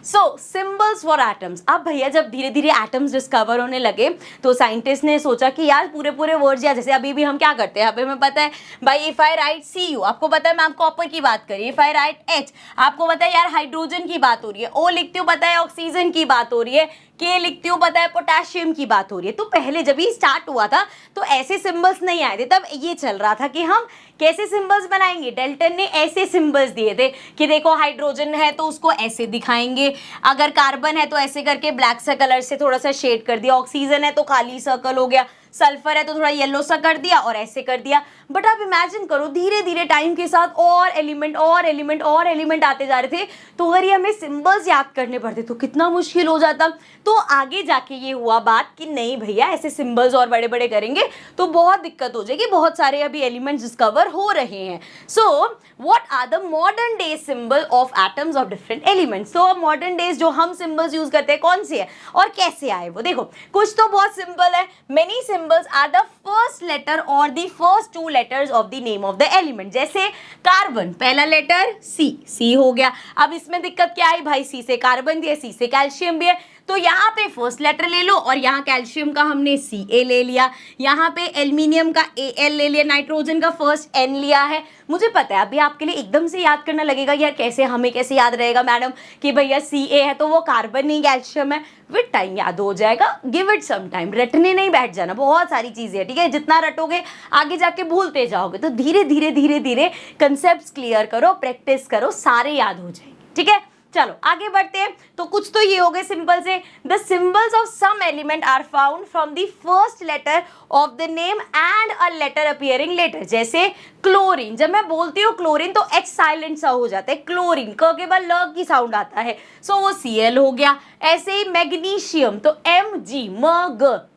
सो सिंबल्स फॉर एटम्स। अब भैया जब धीरे धीरे एटम्स डिस्कवर होने लगे तो साइंटिस्ट ने सोचा कि यार पूरे पूरे वर्ड्स, या जैसे अभी भी हम क्या करते हैं, अभी हमें पता है भाई इफ आई राइट Cu, आपको पता है मैम कॉपर की बात करिए, इफ आई राइट H, आपको पता है यार हाइड्रोजन की बात हो रही है, O लिखती हूँ पता है ऑक्सीजन की बात हो रही है, K लिखती हूँ पता है पोटेशियम की बात हो रही है। तो पहले जब ये स्टार्ट हुआ था तो ऐसे सिंबल्स नहीं आए थे, तब ये चल रहा था कि हम कैसे सिंबल्स बनाएंगे। डेल्टन ने ऐसे सिंबल्स दिए थे कि देखो हाइड्रोजन है तो उसको ऐसे दिखाएंगे, अगर कार्बन है तो ऐसे करके ब्लैक सा कलर से थोड़ा सा शेड कर दिया, ऑक्सीजन है तो खाली सर्कल हो गया, सल्फर है तो थोड़ा येलो सा कर दिया और ऐसे कर दिया। बट आप इमेजिन करो धीरे धीरे टाइम के साथ और एलिमेंट आते जा रहे थे, तो अगर ये हमें सिंबल्स याद करने पड़ते तो कितना मुश्किल हो जाता। तो आगे जाके ये हुआ बात कि नहीं भैया ऐसे सिंबल्स और बड़े बड़े करेंगे तो बहुत दिक्कत हो जाएगी, बहुत सारे अभी एलिमेंट्स डिस्कवर हो रहे हैं। So what are the modern day symbol of atoms of different elements. तो मॉडर्न डेज जो हम सिंबल्स यूज करते हैं कौन से है और कैसे आए वो देखो। कुछ तो बहुत सिंपल है, many symbols are the first letter और the first 2 letters of the name of the element. जैसे कार्बन पहला लेटर C हो गया। अब इसमें दिक्कत क्या है भाई, C से कार्बन भी है, C से कैल्शियम भी है, तो यहाँ पे फर्स्ट लेटर ले लो और यहाँ कैल्शियम का हमने Ca ले लिया, यहाँ पे एल्यूमिनियम का Al ले लिया, नाइट्रोजन का फर्स्ट N लिया है। मुझे पता है अभी आपके लिए एकदम से याद करना लगेगा यार कैसे, हमें कैसे याद रहेगा मैडम कि भैया Ca है तो वो कार्बन नहीं कैल्शियम है। विद टाइम याद हो जाएगा, गिव इट सम टाइम, रटने नहीं बैठ जाना, बहुत सारी चीजें हैं, ठीक है, जितना रटोगे आगे जाके भूलते जाओगे। तो धीरे धीरे कंसेप्ट क्लियर करो, प्रैक्टिस करो, सारे याद हो जाएंगे, ठीक है। चलो आगे बढ़ते हैं। तो कुछ तो ये हो गए सिंबल से। The symbols of some element are found from the first letter of the name and a letter appearing letter. जैसे क्लोरीन, जब मैं बोलती हूँ क्लोरीन तो H साइलेंट सा हो जाता है, क्लोरीन क के बाद ल की साउंड आता है, सो वो Cl हो गया। ऐसे ही मैग्नीशियम तो Mg,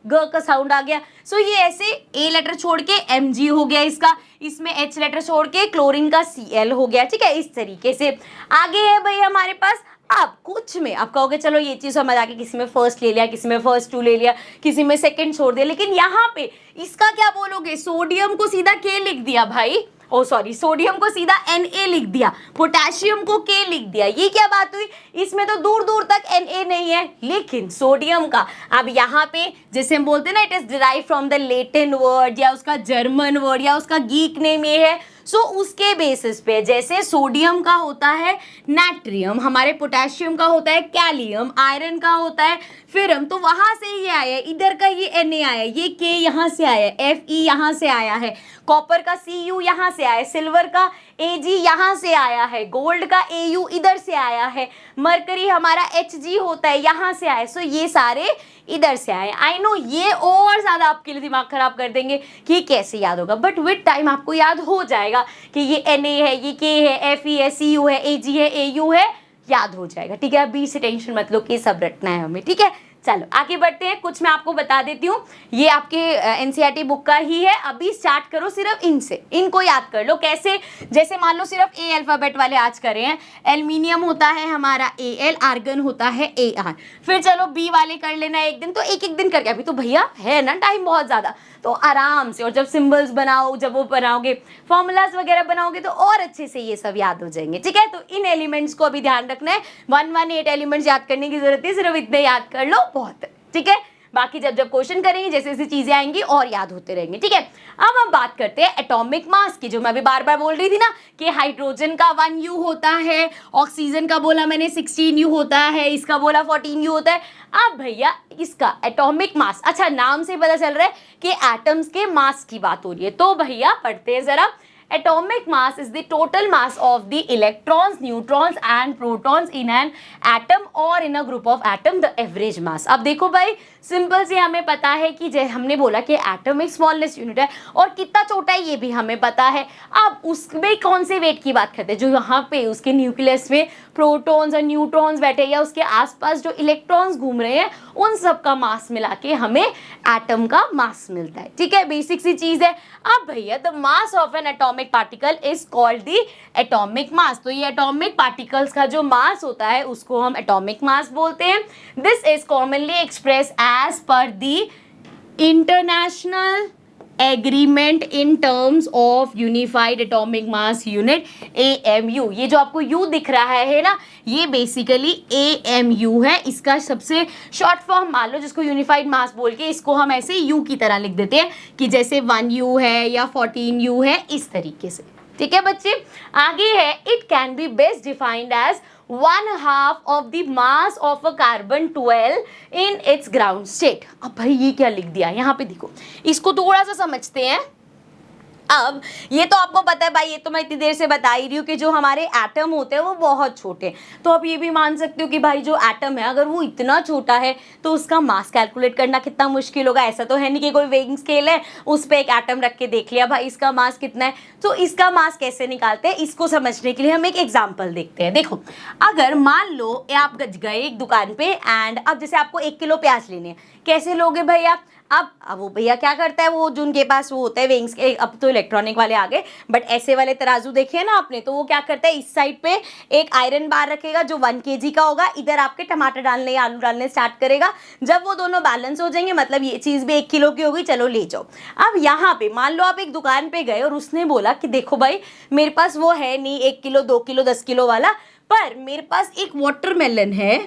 ग का साउंड आ गया, सो ये ऐसे A लेटर छोड़ के Mg हो गया इसका, इसमें H लेटर छोड़ के क्लोरीन का Cl हो गया, ठीक है। इस तरीके से आगे है भाई हमारे पास। अब कुछ में आप कहोगे चलो ये चीज समझ आ गई, किसी में फर्स्ट ले लिया, किसी में फर्स्ट 2 ले लिया, किसी में सेकंड छोड़ दिया, लेकिन यहाँ पे इसका क्या बोलोगे, सोडियम को सीधा K लिख दिया भाई, ओ सॉरी सोडियम को सीधा Na लिख दिया, पोटेशियम को K लिख दिया, ये क्या बात हुई। इसमें तो दूर दूर तक Na नहीं है, लेकिन सोडियम का अब यहाँ पे जैसे हम बोलते हैं ना, it is derive from the Latin word या उसका जर्मन वर्ड या उसका गीक नेम ये है, सो उसके बेसिस पे जैसे सोडियम का होता है नाट्रियम, हमारे पोटेशियम का होता है कैलियम, आयरन का होता है फेरम, तो वहां से ये आया है, इधर का ये Na आया है, ये K यहाँ से आया है, Fe यहाँ से आया है, कॉपर का Cu यहाँ से आया है, सिल्वर का Ag यहाँ से आया है, गोल्ड का Au इधर से आया है, मरकरी हमारा Hg होता है यहाँ से आया है, सो ये सारे इधर से आए। आई नो ये और ज्यादा आपके लिए दिमाग खराब कर देंगे कि कैसे याद होगा, बट विद टाइम आपको याद हो जाएगा कि ये Na है, ये K है, Fe है, Cu है, Ag है, Au है, याद हो जाएगा, ठीक है। अभी से टेंशन मत लो कि सब रटना है हमें, ठीक है। चलो आगे बढ़ते हैं, कुछ मैं आपको बता देती हूँ, ये आपके एनसीईआरटी बुक का ही है। अभी स्टार्ट करो सिर्फ इनसे, इनको याद कर लो। कैसे? जैसे मान लो सिर्फ ए अल्फाबेट वाले आज करे हैं। एल्युमिनियम होता है हमारा AL, आर्गन होता है AR। फिर चलो बी वाले कर लेना एक दिन, तो एक एक दिन करके, अभी तो भैया है ना टाइम बहुत ज़्यादा, तो आराम से। और जब सिंबल्स बनाओ, जब वो बनाओगे, फॉर्मूलाज वगैरह बनाओगे, तो और अच्छे से ये सब याद हो जाएंगे। ठीक है, तो इन एलिमेंट्स को अभी ध्यान रखना है। 118 एलिमेंट्स याद करने की जरूरत है, सिर्फ इतने याद कर लो, बहुत है। ठीक है, बाकी जब जब क्वेश्चन करेंगे जैसे जैसे चीजें आएंगी और याद होते रहेंगे। ठीक है, अब हम बात करते हैं एटॉमिक मास की, जो मैं अभी बार बार बोल रही थी ना कि हाइड्रोजन का 1U होता है, ऑक्सीजन का बोला मैंने 16U होता है, इसका बोला 14U होता है। अब भैया इसका एटॉमिक मास, अच्छा नाम से पता चल रहा है कि एटम्स के मास की बात हो रही है, तो भैया पढ़ते हैं जरा। Atomic mass is the total mass of the electrons, neutrons and protons in an atom or in a group of atom, the average mass। अब देखो भाई, सिंपल से हमें पता है कि जैसे हमने बोला कि एटम एक स्मॉलेस्ट यूनिट है, और कितना छोटा है ये भी हमें पता है। अब उसमें कौन से वेट की बात करते हैं? जो यहाँ पे उसके न्यूक्लियस में प्रोटॉन्स और न्यूट्रॉन्स बैठे, या उसके आसपास जो इलेक्ट्रॉन्स घूम रहे हैं, उन सब का मास मिला के हमें एटम का मास मिलता है। ठीक है, बेसिक सी चीज है। अब भैया the mass of N atomic particle is called the atomic mass. तो ये एटॉमिक पार्टिकल्स का जो मास होता है उसको हम एटॉमिक मास बोलते हैं। This is commonly express as per the international agreement in terms of unified atomic mass unit, AMU। ये जो आपको U दिख रहा है ना, ये बेसिकली AMU है। इसका सबसे शॉर्ट फॉर्म मान लो, जिसको यूनिफाइड मास बोल के इसको हम ऐसे U की तरह लिख देते हैं कि जैसे 1U है या 14U है, इस तरीके से। ठीक है बच्चे, आगे है it can be best defined as 1/2 of the mass of a carbon 12 in its ground state। अब भाई ये क्या लिख दिया यहाँ पे, देखो इसको थोड़ा सा समझते हैं। अब ये तो आपको पता है भाई, ये तो मैं इतनी देर से बता ही रही हूँ कि जो हमारे एटम होते हैं वो बहुत छोटे हैं। तो आप ये भी मान सकते हो कि भाई जो एटम है अगर वो इतना छोटा है तो उसका मास कैलकुलेट करना कितना मुश्किल होगा। ऐसा तो है नहीं कि कोई वेइंग स्केल है उस पर एक एटम रख के देख लिया भाई इसका मास कितना है। तो इसका मास कैसे निकालते हैं, इसको समझने के लिए हम एक एग्जाम्पल देखते हैं। देखो, अगर मान लो आप गए एक दुकान पे एंड अब जैसे आपको 1 किलो प्याज लेने हैं, कैसे लोगे भैया? अब वो भैया क्या करता है, वो जो उनके पास वो होता है वेइंग्स के, अब तो इलेक्ट्रॉनिक वाले आ गए, बट ऐसे वाले तराजू देखे हैं ना आपने, तो वो क्या करता है, इस साइड पे एक आयरन बार रखेगा जो 1 kg का होगा, इधर आपके टमाटर डालने या आलू डालने स्टार्ट करेगा। जब वो दोनों बैलेंस हो जाएंगे, मतलब ये चीज़ भी 1 किलो की होगी, चलो ले जाओ। अब यहाँ पे मान लो आप एक दुकान पे गए और उसने बोला कि देखो भाई मेरे पास वो है नहीं 1 किलो 2 किलो 10 किलो वाला, पर मेरे पास एक वाटरमेलन है।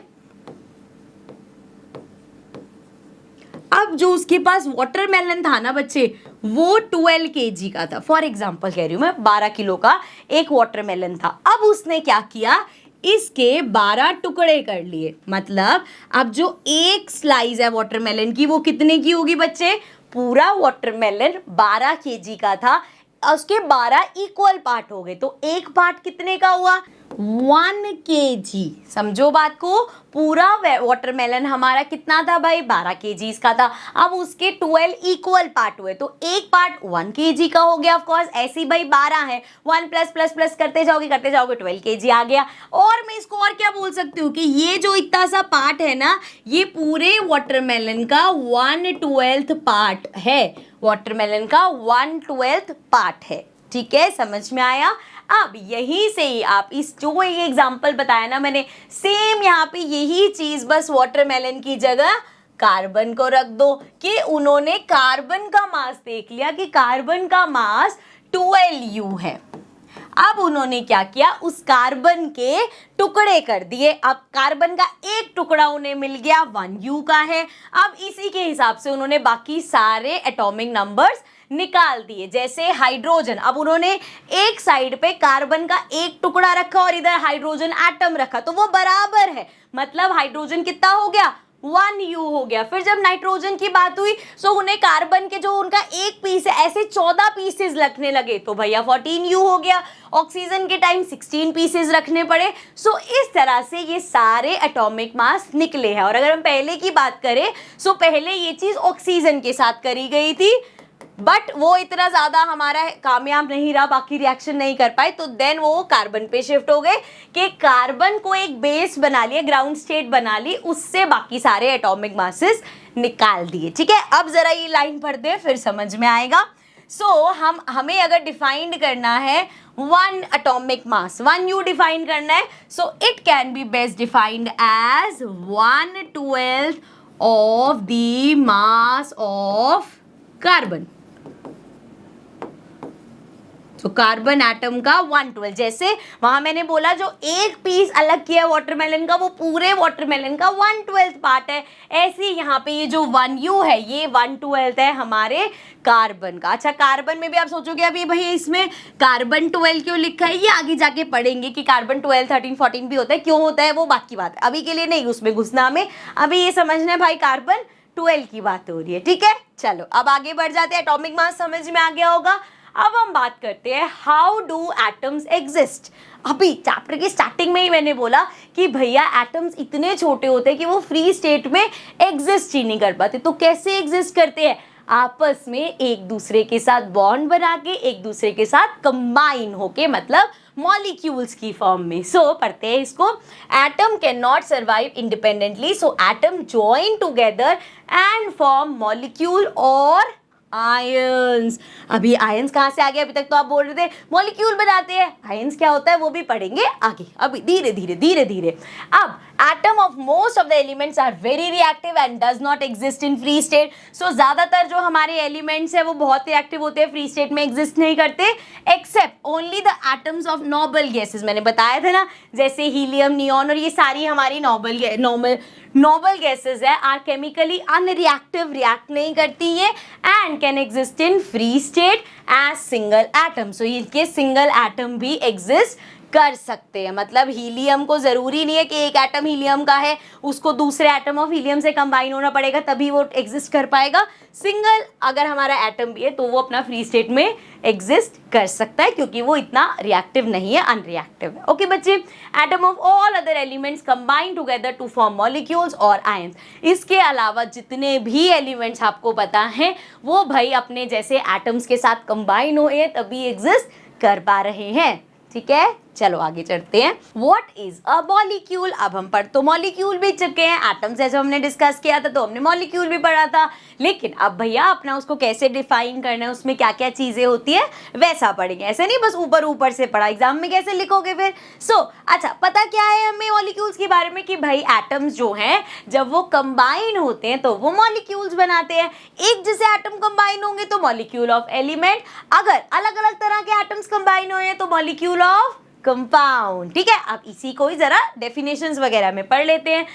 अब जो उसके पास वाटरमेलन था ना बच्चे, वो 12 kg का था। फॉर एग्जाम्पल कह रही हूँ मैं, 12 किलो का एक वाटरमेलन था। अब उसने क्या किया, इसके 12 टुकड़े कर लिए। मतलब अब जो एक स्लाइस है वाटरमेलन की वो कितने की होगी बच्चे? पूरा वाटरमेलन 12 kg का था, उसके 12 इक्वल पार्ट हो गए, तो एक पार्ट कितने का हुआ? 1 kg। समझो बात को, पूरा वाटरमेलन हमारा कितना था भाई? 12 kg का था। अब उसके 12 इक्वल पार्ट हुए, तो एक पार्ट 1 kg का हो गया। ऑफ कोर्स ऐसे ही भाई 12 है, 1 प्लस प्लस प्लस करते जाओगे 12 kg आ गया। और मैं इसको और क्या बोल सकती हूँ कि ये जो इतना सा पार्ट है ना, ये पूरे वाटरमेलन का 1/12 पार्ट है। वाटरमेलन का 1/12 पार्ट है। ठीक है, समझ में आया? अब यहीं से ही आप इस जो ये एग्जाम्पल बताया ना मैंने, सेम यहाँ पे यही चीज बस वाटरमेलन की जगह कार्बन को रख दो कि उन्होंने कार्बन का मास देख लिया कि कार्बन का मास 12U है। अब उन्होंने क्या किया, उस कार्बन के टुकड़े कर दिए। अब कार्बन का एक टुकड़ा उन्हें मिल गया 1U का है। अब इसी के हिसाब से उन्होंने बाकी सारे एटॉमिक नंबर्स निकाल दिए। जैसे हाइड्रोजन, अब उन्होंने एक साइड पे कार्बन का एक टुकड़ा रखा और इधर हाइड्रोजन एटम रखा, तो वो बराबर है। मतलब हाइड्रोजन कितना हो गया? 1U हो गया। फिर जब नाइट्रोजन की बात हुई तो उन्हें कार्बन के जो उनका एक पीस है ऐसे 14 पीसेस रखने लगे, तो भैया 14U हो गया। ऑक्सीजन के टाइम 16 पीसेस रखने पड़े। सो इस तरह से ये सारे एटॉमिक मास निकले हैं। और अगर हम पहले की बात करें तो पहले ये चीज ऑक्सीजन के साथ करी गई थी, बट वो इतना ज्यादा हमारा कामयाब नहीं रहा, बाकी रिएक्शन नहीं कर पाए, तो देन वो कार्बन पे शिफ्ट हो गए कि कार्बन को एक बेस बना लिया, ग्राउंड स्टेट बना ली, उससे बाकी सारे एटॉमिक मासेस निकाल दिए। ठीक है, अब जरा ये लाइन पढ़ दे फिर समझ में आएगा। हमें अगर डिफाइंड करना है one atomic mass, 1U define करना है, so it can be best defined as 1/12 of the mass of carbon. तो कार्बन एटम का 1/12, जैसे वहां मैंने बोला जो एक पीस अलग किया वाटरमेलन का, वो पूरे वाटरमेलन का 1/12 पार्ट है, ऐसे यहाँ पे ये जो 1U है ये 1/12 है हमारे कार्बन का। अच्छा, कार्बन में भी आप सोचोगे अभी भाई इसमें कार्बन 12 क्यों लिखा है, ये आगे जाके पढ़ेंगे कि कार्बन 12, 13, 14 भी होता है, क्यों होता है वो बाकी बात है, अभी के लिए नहीं उसमें घुसना हमें, अभी ये समझना है भाई कार्बन 12 की बात हो रही है। ठीक है, चलो अब आगे बढ़ जाते हैं, एटॉमिक मास समझ में आ गया होगा। अब हम बात करते हैं हाउ डू एटम्स एग्जिस्ट। अभी चैप्टर की स्टार्टिंग में ही मैंने बोला कि भैया एटम्स इतने छोटे होते हैं कि वो फ्री स्टेट में एग्जिस्ट ही नहीं कर पाते, तो कैसे एग्जिस्ट करते हैं, आपस में एक दूसरे के साथ बॉन्ड बना के, एक दूसरे के साथ कंबाइन होके, मतलब मॉलिक्यूल्स की फॉर्म में। पढ़ते हैं इसको, atom can not survive independently, so atom join together and form molecule और आयंस। अभी आयंस कहाँ से आ गए, अभी तक तो आप बोल रहे थे मॉलिक्यूल बनाते हैं, आयंस क्या होता है वो भी पढ़ेंगे आगे, अभी धीरे धीरे। अब atom of most of the elements are very reactive and does not exist in free state. So ज्यादातर जो हमारे एलिमेंट्स है वो बहुत रिएक्टिव होते हैं, फ्री स्टेट में एग्जिस्ट नहीं करते, except only the atoms of noble gases. मैंने बताया था ना, जैसे हीलियम, नियॉन और ये सारी हमारी नोबल गैसेस है, आर केमिकली अनरिएक्टिव, रिएक्ट नहीं करती ये, and can exist in free state as single atom. So इनके सिंगल एटम भी एग्जिस्ट कर सकते हैं, मतलब हीलियम को जरूरी नहीं है कि एक एटम हीलियम का है उसको दूसरे एटम ऑफ हीलियम से कंबाइन होना पड़ेगा तभी वो एग्जिस्ट कर पाएगा। सिंगल अगर हमारा एटम भी है तो वो अपना फ्री स्टेट में एग्जिस्ट कर सकता है, क्योंकि वो इतना रिएक्टिव नहीं है, अनरिएक्टिव है। ओके बच्चे, atom of all other elements combine together to form molecules और आयंस। इसके अलावा जितने भी एलिमेंट्स आपको पता हैं वो भाई अपने जैसे एटम्स के साथ कंबाइन हुए तभी एग्जिस्ट कर पा रहे हैं। ठीक है, चलो आगे चलते हैं। What is a molecule. अब हम पढ़ तो मॉलिक्यूल भी चुके हैं, एटम्स जैसे हमने डिस्कस किया था तो हमने मॉलिक्यूल भी पढ़ा था, लेकिन अब भैया अपना उसको कैसे डिफाइन करना है, उसमें क्या क्या चीजें होती है वैसा पढ़ेंगे, ऐसे नहीं बस ऊपर से पढ़ा, एग्जाम में कैसे लिखोगे फिर। अच्छा पता क्या है हमें मॉलिक्यूल्स के बारे में कि भाई एटम्स जो हैं जब वो कंबाइन होते हैं तो वो मॉलिक्यूल्स बनाते हैं। एक जैसे एटम कंबाइन होंगे तो मॉलिक्यूल ऑफ एलिमेंट, अगर अलग अलग तरह के एटम्स कंबाइन हुए तो मॉलिक्यूल ऑफ कंपाउंड। ठीक है, अब इसी को ही जरा डेफिनेशंस वगैरह में पढ़ लेते हैं।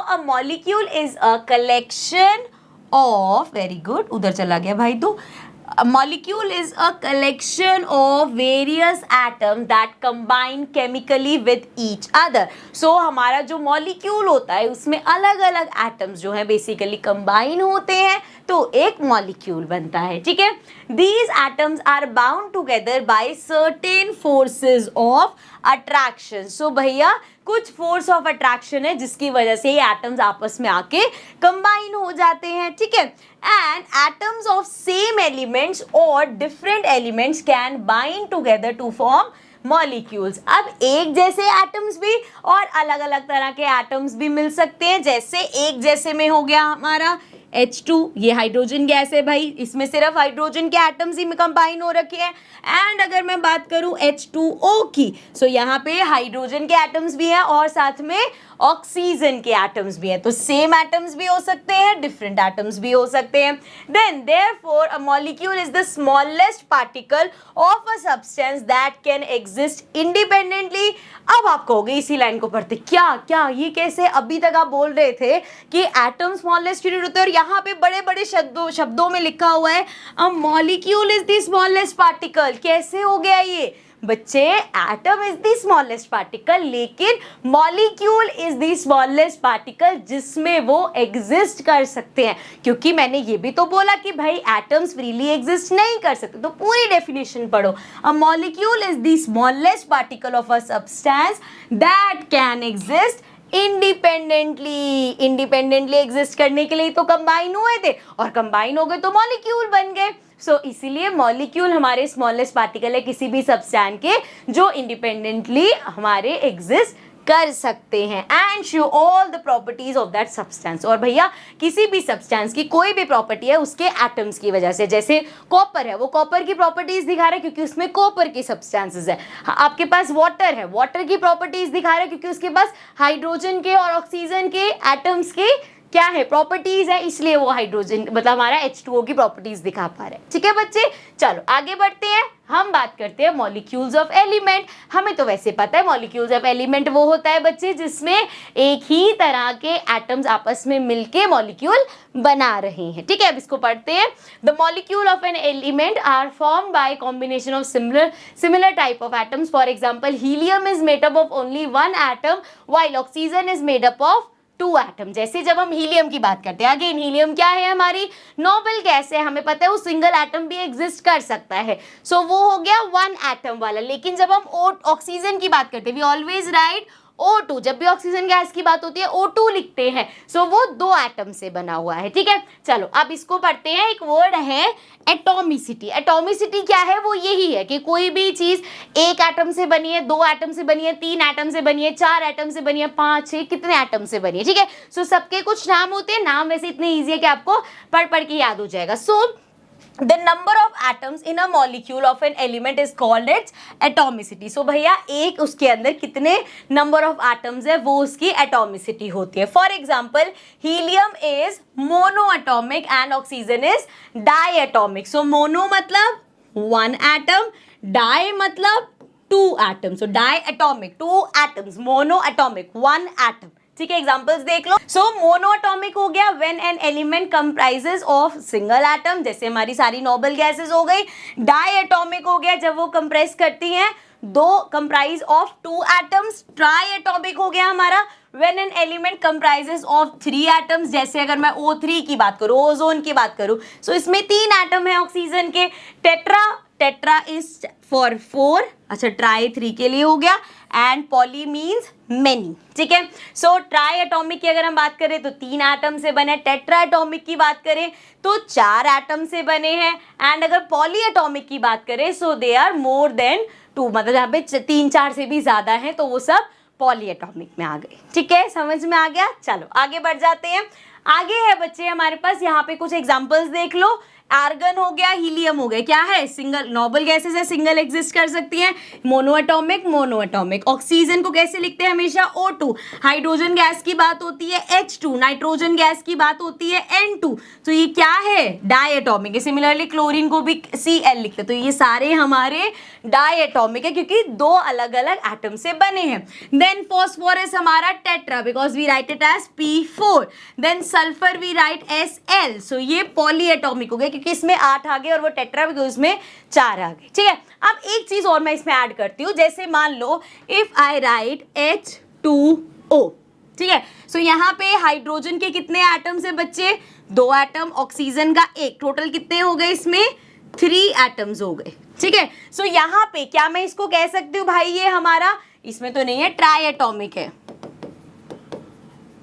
अ molecule is a collection of, very good, उधर चला गया भाई, तो a molecule is a collection of various atoms that combine chemically with each other. हमारा जो molecule होता है उसमें अलग अलग atoms जो है basically combine होते हैं तो एक molecule बनता है। ठीक है, these atoms are bound together by certain forces of attraction. भैया कुछ फोर्स ऑफ अट्रैक्शन है जिसकी वजह से ये एटम्स आपस में आके कंबाइन हो जाते हैं। ठीक है, and atoms of same elements और different elements can bind together to form molecules. अब एक जैसे एटम्स भी और अलग अलग तरह के एटम्स भी मिल सकते हैं, जैसे एक जैसे में हो गया हमारा H2, ये हाइड्रोजन गैस है भाई, इसमें सिर्फ हाइड्रोजन के एटम्स ही में कंबाइन हो रखे हैं। एंड अगर मैं बात करूं H2O की, यहाँ पे हाइड्रोजन के एटम्स भी हैं और साथ में ऑक्सीजन के एटम्स भी हैं, तो सेम एटम्स भी हो सकते हैं, डिफरेंट एटम्स भी हो सकते हैं। Then therefore a molecule is the smallest particle of a substance that can exist independently. अब आप कहोगे इसी लाइन को पढ़ते क्या ये कैसे, अभी तक आप बोल रहे थे कि एटम स्मॉलेस्ट यूनिट होते हैं और यहाँ पे बड़े बड़े शब्दों में लिखा हुआ है a molecule is the smallest particle. कैसे हो गया ये बच्चे, atom is the smallest particle लेकिन molecule is the smallest particle जिसमें वो एग्जिस्ट कर सकते हैं, क्योंकि मैंने ये भी तो बोला कि भाई एटम्स फ्रीली एग्जिस्ट नहीं कर सकते, तो पूरी डेफिनेशन पढ़ो। अ molecule is the smallest particle of a substance that can exist independently exist करने के लिए तो कंबाइन हुए थे, और कंबाइन हो गए तो मॉलिक्यूल बन गए। सो इसीलिए मॉलिक्यूल हमारे स्मॉलेस्ट पार्टिकल है किसी भी सब्सटेंस के जो इंडिपेंडेंटली हमारे एग्जिस्ट कर सकते हैं and show all the properties of that substance. और भैया किसी भी सब्सटेंस की कोई भी प्रॉपर्टी है उसके एटम्स की वजह से, जैसे कॉपर है वो कॉपर की प्रॉपर्टीज दिखा रहा है क्योंकि उसमें कॉपर की सब्सटेंसेस है। आपके पास वाटर है, वाटर की प्रॉपर्टीज दिखा रहा है क्योंकि उसके पास हाइड्रोजन के और ऑक्सीजन के एटम्स के क्या है प्रॉपर्टीज है, इसलिए वो हाइड्रोजन मतलब हमारा H2O की प्रॉपर्टीज दिखा पा रहे हैं। ठीक है बच्चे, चलो आगे बढ़ते हैं। हम बात करते हैं मॉलिक्यूल्स ऑफ एलिमेंट। हमें तो वैसे पता है मॉलिक्यूल्स ऑफ एलिमेंट वो होता है बच्चे जिसमें एक ही तरह के एटम्स आपस में मिलके मॉलिक्यूल बना रहे हैं। ठीक है, अब इसको पढ़ते हैं। The molecule of an element are form by combination of similar type of atoms. For example helium is made up of only one atom while oxygen is made up of 2 atom. जैसे जब हम helium की बात करते हैं, again helium क्या है, हमारी नोबल गैस है, हमें पता है वो सिंगल एटम भी एग्जिस्ट कर सकता है। सो वो हो गया 1 एटम वाला। लेकिन जब हम ऑक्सीजन की बात करते हैं, वी ऑलवेज राइट O2, जब भी ऑक्सीजन गैस की बात होती है O2 लिखते हैं। सो वो 2 एटम से बना हुआ है। ठीक है, चलो अब इसको पढ़ते हैं। एक वर्ड है एटॉमिसिटी। एटॉमिसिटी क्या है, वो यही है कि कोई भी चीज 1 एटम से बनी है, 2 एटम से बनी है, 3 एटम से बनी है, 4 एटम से बनी है, 5 6 कितने एटम से बनी है। ठीक है, सो सबके कुछ नाम होते हैं। नाम वैसे इतने ईजी है कि आपको पढ़ पढ़ के याद हो जाएगा। सो the number of atoms in a molecule of an element is called its atomicity। so भैया एक उसके अंदर कितने number of atoms है वो उसकी atomicity होती है। for example helium is monoatomic and oxygen is diatomic। so mono मतलब 1 atom, di मतलब 2 atoms, so diatomic 2 atoms, monoatomic 1 atom। ठीक है, एग्जांपल्स देख लो। सो मोनोएटॉमिक हो गया when an element comprises of single atom, जैसे हमारी सारी नोबल गैसेस हो गई। डायएटॉमिक हो गया जब वो कंप्रेस करती हैं 2 कंप्राइज ऑफ 2 एटम्स। ट्राइएटॉमिक हो गया हमारा when an element comprises of 3 atoms, जैसे अगर मैं O3 की बात करूँ, ओजोन की बात करूँ, सो इसमें 3 एटम है ऑक्सीजन के। टेट्रा इज फॉर 4, अच्छा ट्राई 3 के लिए हो गया, एंड पॉली मीन्स मेनी। ठीक है, सो ट्राई एटॉमिक की अगर हम बात करें तो 3 एटम से बने, टेट्रा एटॉमिक की बात करें तो 4 एटम से बने हैं, एंड अगर पॉली एटॉमिक की बात करें सो दे आर मोर देन 2, मतलब यहाँ पे 3 4 से भी ज्यादा हैं तो वो सब पॉली एटॉमिक में आ गए। ठीक है, समझ में आ गया। चलो आगे बढ़ जाते हैं। आगे है बच्चे हमारे पास यहाँ पे कुछ एग्जांपल्स देख लो। आर्गन हो गया, हीलियम हो गया, क्या है, सिंगल नोबल गैसेस है, सिंगल एग्जिस्ट कर सकती हैं। मोनोएटॉमिक। ऑक्सीजन को कैसे लिखते हैं हमेशा O2। हाइड्रोजन गैस की बात होती है H2, नाइट्रोजन गैस की बात होती है N2, तो ये क्या है, डायएटॉमिक है। सिमिलरली क्लोरीन को भी Cl लिखते हैं, तो ये सारे हमारे डायएटॉमिक है क्योंकि 2 अलग अलग एटम से बने हैं। देन फॉस्फोरस हमारा tetra because we write it as P4। Then sulphur we write Sl, so ये पॉलीएटॉमिक हो गया क्योंकि इसमें 8 आ गए और वो टेट्रा बिकॉज उसमें 4 आ गए। ठीक है, अब एक चीज और मैं इसमें ऐड करती हूँ, जैसे मान लो इफ आई राइट H2O। ठीक है, सो यहाँ पे हाइड्रोजन के कितने एटम्स है बच्चे, 2 एटम, ऑक्सीजन का 1, टोटल कितने हो गए इसमें 3 एटम्स हो गए। ठीक है, सो यहाँ पे क्या मैं इसको कह सकती हूँ भाई ये हमारा, इसमें तो नहीं है, ट्राई एटॉमिक है।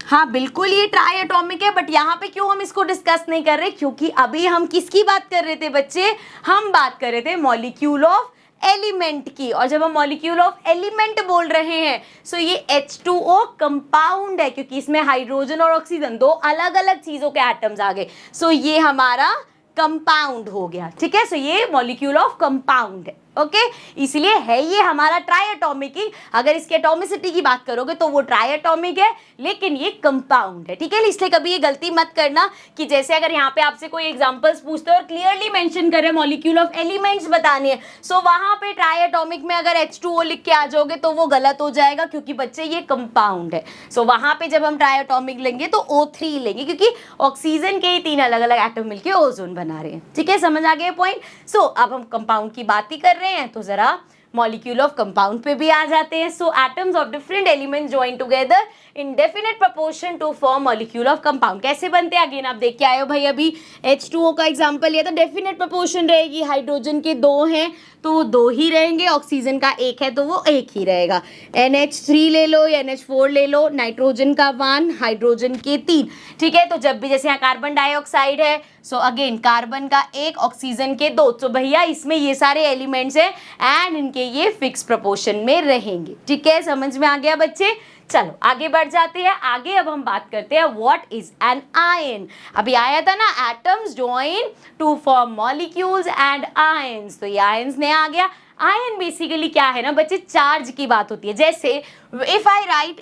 हाँ बिल्कुल ये ट्राई एटॉमिक है, बट यहाँ पे क्यों हम इसको डिस्कस नहीं कर रहे, क्योंकि अभी हम किसकी बात कर रहे थे बच्चे, हम बात कर रहे थे मॉलिक्यूल ऑफ एलिमेंट की। और जब हम मॉलिक्यूल ऑफ एलिमेंट बोल रहे हैं सो ये H2O कंपाउंड है क्योंकि इसमें हाइड्रोजन और ऑक्सीजन 2 अलग अलग चीजों के एटम्स आ गए, सो ये हमारा कंपाउंड हो गया। ठीक है, सो ये मॉलिक्यूल ऑफ कंपाउंड है। ओके, इसलिए है ये हमारा ट्राइएटॉमिक ही। अगर इसके एटॉमिसिटी की बात करोगे तो वो ट्राइएटॉमिक है, लेकिन ये कंपाउंड है। ठीक है, इसलिए कभी ये गलती मत करना कि जैसे अगर यहाँ पे आपसे कोई एग्जांपल्स पूछते हो और क्लियरली मेंशन करे मॉलिक्यूल ऑफ एलिमेंट्स बताने हैं, सो वहां पे ट्राइएटॉमिक में अगर H2O लिख के आ जाओगे तो वो गलत हो जाएगा क्योंकि बच्चे ये कंपाउंड है। सो वहां पे जब हम ट्राइएटॉमिक लेंगे तो O3 लेंगे क्योंकि ऑक्सीजन के ही 3 अलग अलग एटम मिलकर ओजोन बना रहे हैं। ठीक है, समझ आ गया पॉइंट। सो अब हम कंपाउंड की बात ही कर रहे हैं तो जरा मॉलिक्यूल ऑफ कंपाउंड पे भी आ जाते हैं। So atoms of different elements join together in definite proportion to form molecule of compound. कैसे बनते हैं अगेन आप देख के आए हो भाई, अभी H2O का एग्जांपल लिया तो डेफिनेट प्रोपोर्शन रहेगी, हाइड्रोजन के 2 हैं तो वो 2 ही रहेंगे, ऑक्सीजन का 1 है तो वो 1 ही रहेगा। NH3 ले लो या NH4 ले लो, नाइट्रोजन का 1, हाइड्रोजन के 3, ठीक है। तो जब भी जैसे यहाँ कार्बन डाइऑक्साइड है, सो अगेन कार्बन का 1, ऑक्सीजन के 2, तो भैया इसमें ये सारे एलिमेंट्स हैं एंड इनके ये फिक्स प्रोपोर्शन में रहेंगे, ठीक है। समझ में आ गया बच्चे? चलो आगे बढ़ जाते हैं। आगे अब हम बात करते हैं व्हाट इज एन आयन। अभी आया था ना, atoms join to form molecules and ions, तो ये आयंस ने आ गया। आयन बेसिकली क्या है ना बच्चे, चार्ज की बात होती है। जैसे इफ आई राइट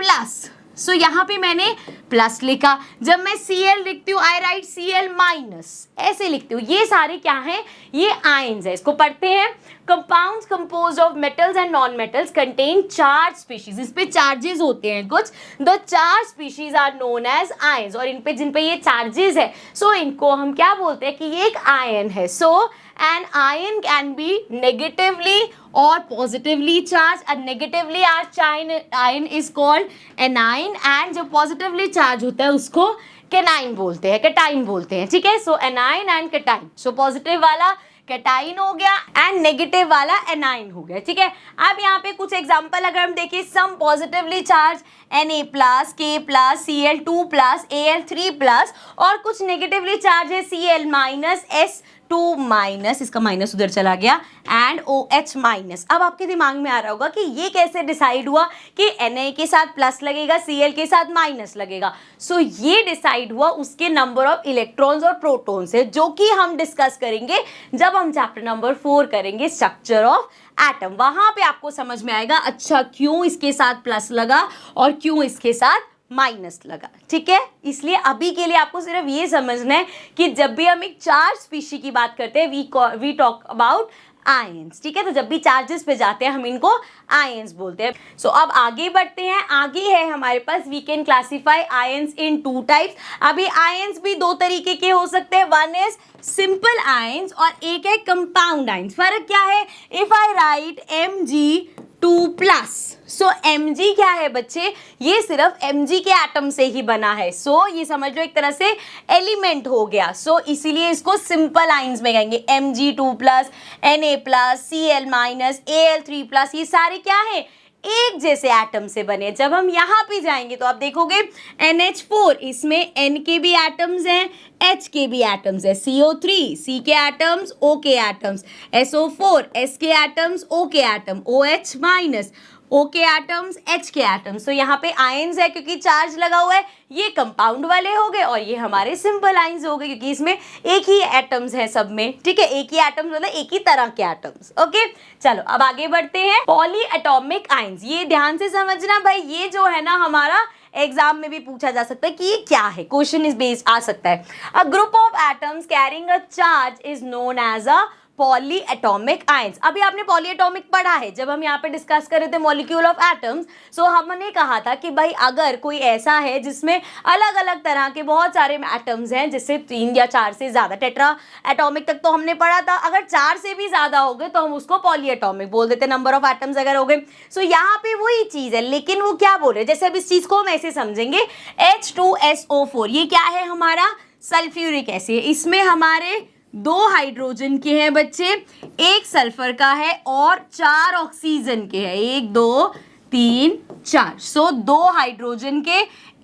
Na+, सो यहाँ पे मैंने प्लस लिखा, जब मैं Cl लिखती हूँ आई राइट Cl-, ऐसे लिखती हूँ। ये सारे क्या हैं, ये आयंस है। इसको पढ़ते हैं। Compounds composed of metals and non metals contain charge species, इस पे चार्जेस होते हैं कुछ, the charge species are known as ions, और जिन पे ये चार्जेस है सो इनको हम क्या बोलते हैं कि ये एक आयन है। सो an ion can be negatively or positively charged. A negatively charged ion is called anion and जो positively charged होता है उसको cation बोलते हैं, cation बोलते हैं, ठीक है। So anion and cation, so positive वाला कैटाइन हो गया एंड नेगेटिव वाला एनाइन हो गया, ठीक है। अब यहाँ पे कुछ एग्जांपल अगर हम देखें, some positively charge Na+, K+, Cl2+, Al3+, और कुछ नेगेटिवली चार्ज है Cl-, S2-, इसका माइनस उधर चला गया, एंड OH-। अब आपके दिमाग में आ रहा होगा कि ये कैसे डिसाइड हुआ कि Na के साथ प्लस लगेगा, Cl के साथ माइनस लगेगा। सो ये डिसाइड हुआ उसके नंबर ऑफ इलेक्ट्रॉन्स और प्रोटॉन से, जो कि हम डिस्कस करेंगे जब हम चैप्टर नंबर 4 करेंगे स्ट्रक्चर ऑफ एटम। वहां पे आपको समझ में आएगा अच्छा क्यों इसके साथ प्लस लगा और क्यों इसके साथ माइनस लगा, ठीक है। इसलिए अभी के लिए आपको सिर्फ ये समझना है कि जब भी हम एक चार्ज स्पीशी की बात करते हैं वी टॉक अबाउट आयंस, ठीक है। तो जब भी चार्जेस पे जाते हैं हम इनको आयंस बोलते हैं। सो अब आगे बढ़ते हैं। आगे है हमारे पास, we can classify ions in 2 types. अभी आयंस भी 2 तरीके के हो सकते हैं, वन इज सिंपल आयंस और एक है कंपाउंड आयंस। फर्क क्या है, if I right Mg2+, so Mg क्या है बच्चे, ये सिर्फ Mg के एटम से ही बना है। सो ये समझ लो एक तरह से एलिमेंट हो गया। सो इसीलिए इसको सिंपल आयंस में कहेंगे। Mg2+, Na+, Cl-, Al3+, ये सारे क्या है, एक जैसे एटम से बने। जब हम यहाँ पे जाएंगे तो आप देखोगे NH4, इसमें N के भी एटम्स हैं, H के भी एटम्स है, CO3 C के एटम्स, O के एटम्स, SO4 S के एटम्स, O के एटम, OH-, O के एटम्स, H के एटम्स। तो यहाँ पे आयंस है क्योंकि चार्ज लगा हुआ है, ये कंपाउंड वाले हो गए, और ये हमारे सिंपल आयंस हो गए क्योंकि इसमें एक ही एटम्स है सब में, ठीक है। एक ही एटम्स मतलब एक ही तरह के एटम्स, ओके। चलो अब आगे बढ़ते हैं। पॉली एटॉमिक आयंस, ये ध्यान से समझना भाई, ये जो है ना हमारा एग्जाम में भी पूछा जा सकता है कि ये क्या है, क्वेश्चन इस बेस्ड आ सकता है। A group of atoms carrying a charge is known as a polyatomic ions. अभी आपने पॉली एटॉमिक पढ़ा है जब हम यहाँ पे डिस्कस कर रहे थे मॉलिक्यूल ऑफ एटम्स। सो हमने कहा था कि भाई अगर कोई ऐसा है जिसमें अलग अलग तरह के बहुत सारे एटम्स हैं, जिससे 3 या 4 से ज्यादा, टेट्रा एटॉमिक तक तो हमने पढ़ा था, अगर 4 से भी ज्यादा हो गए तो हम उसको पॉली एटॉमिक बोल देते, नंबर ऑफ एटम्स अगर हो गए। सो यहाँ पे वही चीज है, लेकिन वो क्या बोल रहे हैं, जैसे अब इस चीज को हम ऐसे समझेंगे, H2SO4 ये क्या है, हमारा सल्फ्यूरिक एसिड। इसमें हमारे 2 हाइड्रोजन के हैं बच्चे, 1 सल्फर का है और 4 ऑक्सीजन के हैं, 1 2 3 4। सो 2 हाइड्रोजन के,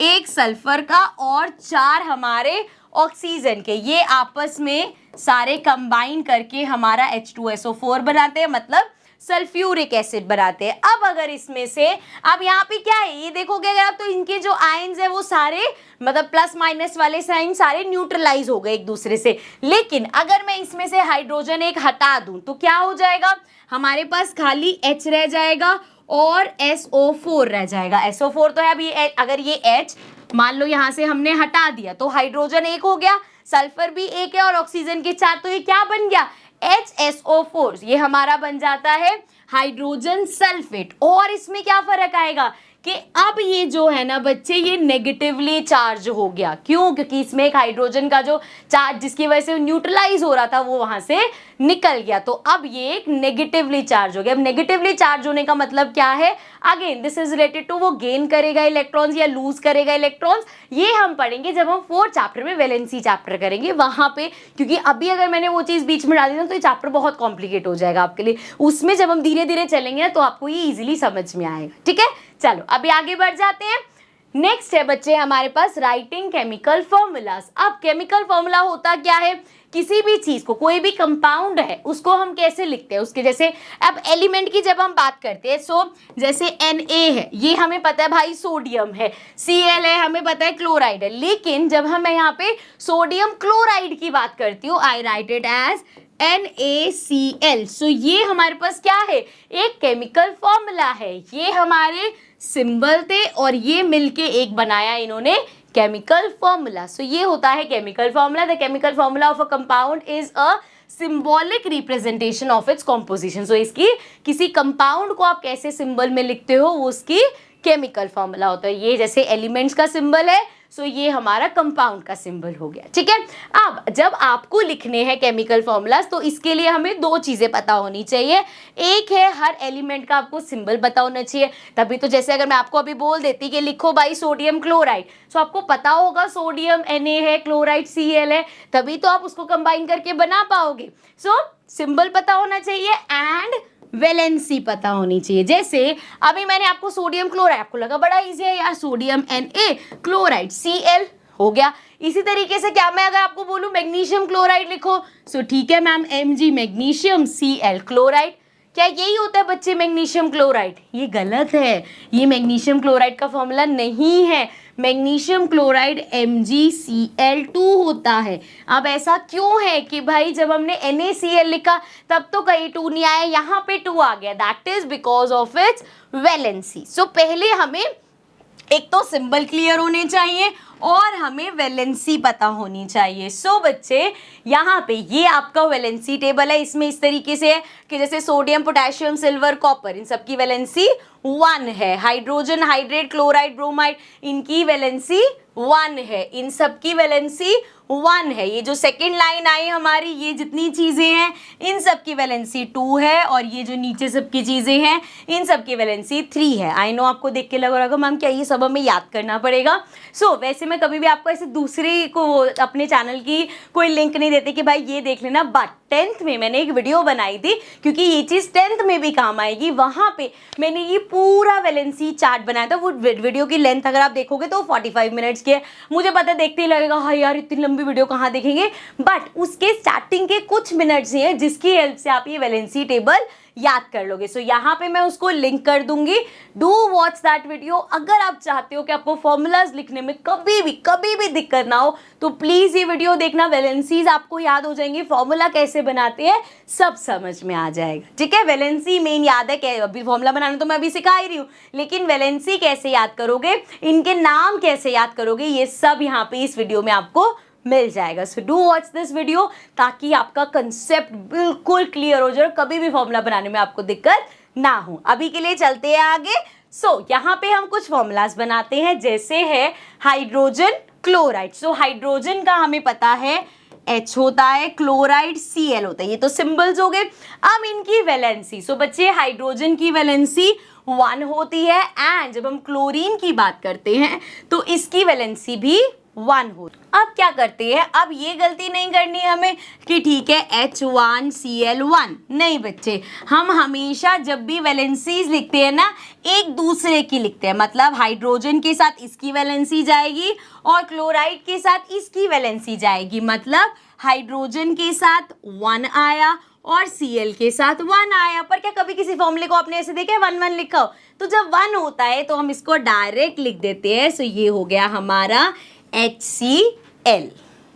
1 सल्फर का और 4 हमारे ऑक्सीजन के, ये आपस में सारे कंबाइन करके हमारा H2SO4 बनाते हैं, मतलब सल्फ्यूरिक एसिड बनाते हैं। अब अगर इसमें से, अब यहाँ पे क्या है ये देखोगे अगर आप, तो इनके जो आयंस है वो सारे मतलब प्लस माइनस वाले साइन सारे न्यूट्रलाइज हो गए एक दूसरे से। लेकिन अगर मैं इसमें से हाइड्रोजन एक हटा दूं तो क्या हो जाएगा, हमारे पास खाली H रह जाएगा और SO4 रह जाएगा। SO4 तो है अभी, अगर ये H मान लो यहाँ से हमने हटा दिया तो हाइड्रोजन 1 हो गया, सल्फर भी 1 है और ऑक्सीजन के 4, तो ये क्या बन गया, HSO4। ये हमारा बन जाता है हाइड्रोजन सल्फेट। और इसमें क्या फर्क आएगा कि अब ये जो है ना बच्चे ये नेगेटिवली चार्ज हो गया। क्यों? क्योंकि इसमें एक हाइड्रोजन का जो चार्ज जिसकी वजह से न्यूट्रलाइज हो रहा था वो वहां से निकल गया, तो अब ये एक नेगेटिवली चार्ज हो गया। अब नेगेटिवली चार्ज होने का मतलब क्या है? Again this is related to वो गेन करेगा इलेक्ट्रॉन्स या लूज करेगा इलेक्ट्रॉन्स, ये हम पढ़ेंगे जब हम 4th चैप्टर में वैलेंसी चैप्टर करेंगे वहां पे, क्योंकि अभी अगर मैंने वो चीज बीच में डाल दी ना तो ये चैप्टर बहुत कॉम्प्लिकेट हो जाएगा आपके लिए। उसमें जब हम धीरे धीरे चलेंगे ना तो आपको ये इजीली समझ में आएगा। ठीक है, चलो अभी आगे बढ़ जाते हैं। नेक्स्ट है बच्चे हमारे पास राइटिंग केमिकल फॉर्मूलाज। अब केमिकल फॉर्मूला होता क्या है? किसी भी चीज को, कोई भी कंपाउंड है उसको हम कैसे लिखते हैं उसके जैसे। अब एलिमेंट की जब हम बात करते हैं, सो जैसे Na है ये हमें पता है भाई सोडियम है, Cl है हमें पता है क्लोराइड है, लेकिन जब हम यहाँ पे सोडियम क्लोराइड की बात करती हूँ आई राइट इट एज NaCl। सो ये हमारे पास क्या है? एक केमिकल फॉर्मूला है। ये हमारे सिंबल थे और ये मिलके एक बनाया इन्होंने केमिकल फॉर्मूला। सो ये होता है chemical formula. The chemical formula of a compound is a symbolic representation of its composition. So इसकी किसी कंपाउंड को आप कैसे सिंबल में लिखते हो वो उसकी केमिकल फॉर्मूला होता है। ये जैसे एलिमेंट्स का सिंबल है, सो ये हमारा कंपाउंड का सिंबल हो गया। ठीक है, अब जब आपको लिखने हैं केमिकल फॉर्मूलाज तो इसके लिए हमें दो चीजें पता होनी चाहिए। एक है हर एलिमेंट का आपको सिंबल पता होना चाहिए, तभी तो जैसे अगर मैं आपको अभी बोल देती कि लिखो भाई सोडियम क्लोराइड, सो आपको पता होगा सोडियम Na है, क्लोराइड Cl है, तभी तो आप उसको कंबाइन करके बना पाओगे। सो सिंबल पता होना चाहिए एंड वैलेंसी पता होनी चाहिए। जैसे अभी मैंने आपको सोडियम क्लोराइड, आपको लगा बड़ा इजी है यार, सोडियम Na क्लोराइड Cl हो गया। इसी तरीके से क्या मैं अगर आपको बोलूं मैग्नीशियम क्लोराइड लिखो, सो ठीक है ma'am Mg magnesium Cl chloride. क्या यही होता है बच्चे मैग्नीशियम क्लोराइड? ये गलत है, ये मैग्नीशियम क्लोराइड का फॉर्मूला नहीं है। मैग्नीशियम क्लोराइड MgCl2 होता है। अब ऐसा क्यों है कि भाई जब हमने NaCl लिखा तब तो कहीं 2 नहीं आया, यहाँ पे 2 आ गया, that is because of its valency. So पहले हमें एक तो सिंबल क्लियर होने चाहिए और हमें वैलेंसी पता होनी चाहिए। सो बच्चे यहाँ पे ये आपका वैलेंसी टेबल है, इसमें इस तरीके से है कि जैसे सोडियम पोटेशियम सिल्वर कॉपर इन सबकी वैलेंसी 1 है। हाइड्रोजन हाइड्रेट क्लोराइड ब्रोमाइड इनकी वैलेंसी 1 है, इन सबकी वैलेंसी 1 है। ये जो सेकंड लाइन आई हमारी, ये जितनी चीजें हैं इन सब की वैलेंसी 2 है, और ये जो नीचे सबकी चीजें हैं इन सब की वैलेंसी 3 है। आई नो आपको देख के लग रहा होगा मैम क्या ये सब हमें याद करना पड़ेगा। सो वैसे मैं कभी भी आपको ऐसे दूसरे को अपने चैनल की कोई लिंक नहीं देती कि भाई ये देख लेना, बट 10th में मैंने एक वीडियो बनाई थी क्योंकि ये चीज 10th में भी काम आएगी। वहां पे मैंने ये पूरा वैलेंसी चार्ट बनाया था। वो वीडियो की लेंथ अगर आप देखोगे तो 45 मिनट्स की है। मुझे पता है देखते ही लगेगा हाँ यार इतनी लंबी वीडियो कहाँ देखेंगे, बट उसके स्टार्टिंग के कुछ मिनट्स ही हैं जिसकी हेल्प से आप ये वैलेंसी टेबल याद कर लोगे। सो यहाँ पे मैं उसको लिंक कर दूंगी, डू वॉच दैट वीडियो। अगर आप चाहते हो कि आपको फॉर्मूलाज लिखने में कभी भी दिक्कत ना हो तो प्लीज ये वीडियो देखना, वैलेंसीज आपको याद हो जाएंगी, फॉर्मूला कैसे बनाते हैं सब समझ में आ जाएगा। ठीक है, वैलेंसी मेन याद है, अभी फॉर्मूला बनाना तो मैं अभी सिखा ही रही हूँ, लेकिन वैलेंसी कैसे याद करोगे, इनके नाम कैसे याद करोगे, ये सब यहाँ पे इस वीडियो में आपको मिल जाएगा। So do watch this video ताकि आपका कंसेप्ट बिल्कुल क्लियर हो जाए, कभी भी फॉर्मूला बनाने में आपको दिक्कत ना हो। अभी के लिए चलते हैं आगे। सो यहाँ पे हम कुछ फॉर्मूलाज बनाते हैं, जैसे है हाइड्रोजन क्लोराइड। सो हाइड्रोजन का हमें पता है H होता है, क्लोराइड Cl होता है, ये तो सिंबल्स हो गए। अब इनकी वैलेंसी, सो बच्चे हाइड्रोजन की वैलेंसी 1 होती है, एंड जब हम क्लोरीन की बात करते हैं तो इसकी वैलेंसी भी 1 हो। अब क्या करते हैं, अब ये गलती नहीं करनी है हमें कि ठीक है H1Cl1, नहीं बच्चे, हम हमेशा जब भी वैलेंसीज लिखते हैं ना एक दूसरे की लिखते हैं। मतलब हाइड्रोजन के साथ इसकी वैलेंसी जाएगी और क्लोराइड के साथ इसकी वैलेंसी जाएगी। मतलब हाइड्रोजन के साथ 1 आया और Cl के साथ 1 आया। पर क्या कभी किसी फॉर्मूले को आपने ऐसे देखा 1-1 लिखा हो? तो जब 1 होता है तो हम इसको डायरेक्ट लिख देते हैं। सो ये हो गया हमारा HCl।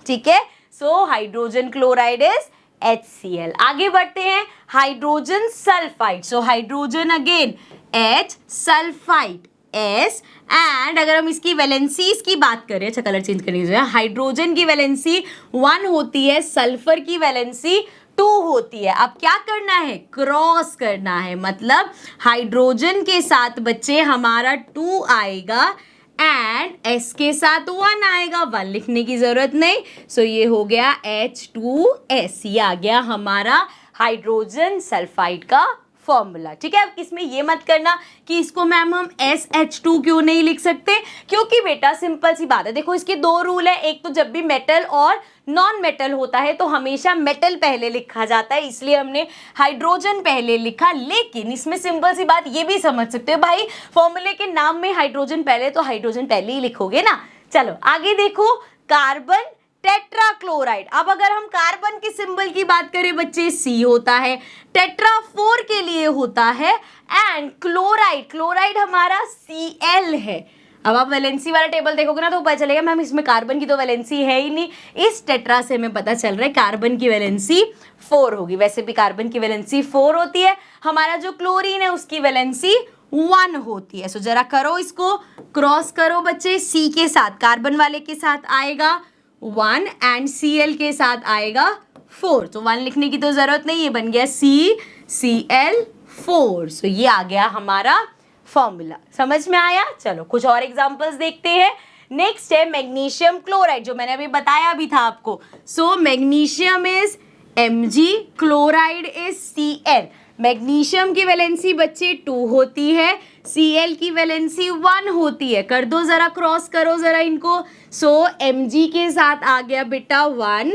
ठीक है, so hydrogen chloride is HCl। आगे बढ़ते हैं, hydrogen sulphide. So hydrogen again H, sulphide S, and अगर हम इसकी वैलेंसीज की बात करें, अच्छा कलर चेंज करने दीजिए, हाइड्रोजन की वैलेंसी 1 होती है, सल्फर की वैलेंसी 2 होती है। अब क्या करना है, क्रॉस करना है, मतलब हाइड्रोजन के साथ बच्चे हमारा 2 आएगा एंड S के साथ 1 आएगा, 1 लिखने की जरूरत नहीं। सो ये हो गया H2S, ये आ गया हमारा हाइड्रोजन सल्फाइड का फॉर्मूला। ठीक है, अब इसमें ये मत करना कि इसको मैम हम SH2 क्यों नहीं लिख सकते, क्योंकि बेटा सिंपल सी बात है, देखो इसके 2 रूल है। एक तो जब भी मेटल और नॉन मेटल होता है तो हमेशा मेटल पहले लिखा जाता है, इसलिए हमने हाइड्रोजन पहले लिखा। लेकिन इसमें सिंपल सी बात ये भी समझ सकते हो भाई, फॉर्मूले के नाम में हाइड्रोजन पहले, तो हाइड्रोजन पहले ही लिखोगे ना। चलो आगे देखो, कार्बन टेट्राक्लोराइड। अब अगर हम कार्बन के सिंबल की बात करें बच्चे, C होता है, टेट्रा 4 के लिए होता है, एंड क्लोराइड हमारा Cl है। अब आप वैलेंसी वाला टेबल देखोगे ना तो पता चलेगा मैम इसमें कार्बन की तो वैलेंसी है ही नहीं, इस टेट्रा से हमें पता चल रहा है कार्बन की वैलेंसी 4 होगी। वैसे भी कार्बन की वैलेंसी 4 होती है, हमारा जो क्लोरीन है उसकी वैलेंसी 1 होती है। सो जरा करो, इसको क्रॉस करो बच्चे, C के साथ कार्बन वाले के साथ आएगा 1 एंड Cl के साथ आएगा 4, तो 1 लिखने की तो जरूरत नहीं, ये बन गया CCl4। सो ये आ गया हमारा फॉर्मूला। समझ में आया? चलो कुछ और एग्जांपल्स देखते हैं। नेक्स्ट है मैग्नीशियम क्लोराइड, जो मैंने अभी बताया भी था आपको। So magnesium is Mg, chloride is Cl। Magnesium की वैलेंसी बच्चे 2 होती है, Cl की वैलेंसी 1 होती है। कर दो जरा, क्रॉस करो जरा इनको। सो Mg के साथ आ गया बेटा 1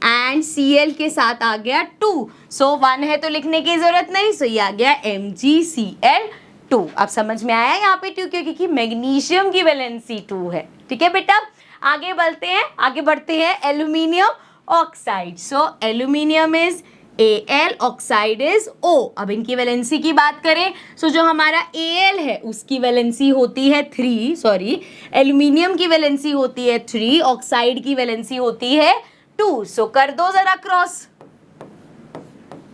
एंड Cl के साथ आ गया 2। सो 1 है तो लिखने की जरूरत नहीं, सो ये आ गया MgCl2। अब समझ में आया यहाँ पे 2 क्योंकि मैग्नीशियम की वैलेंसी 2 है। ठीक है बेटा, आगे बढ़ते हैं aluminium oxide. So aluminium is Al, oxide is O। अब इनकी वैलेंसी की बात करें, सो जो हमारा Al है उसकी वैलेंसी होती है 3, एल्यूमिनियम की वैलेंसी होती है 3, ऑक्साइड की वैलेंसी होती है 2। सो कर दो जरा क्रॉस,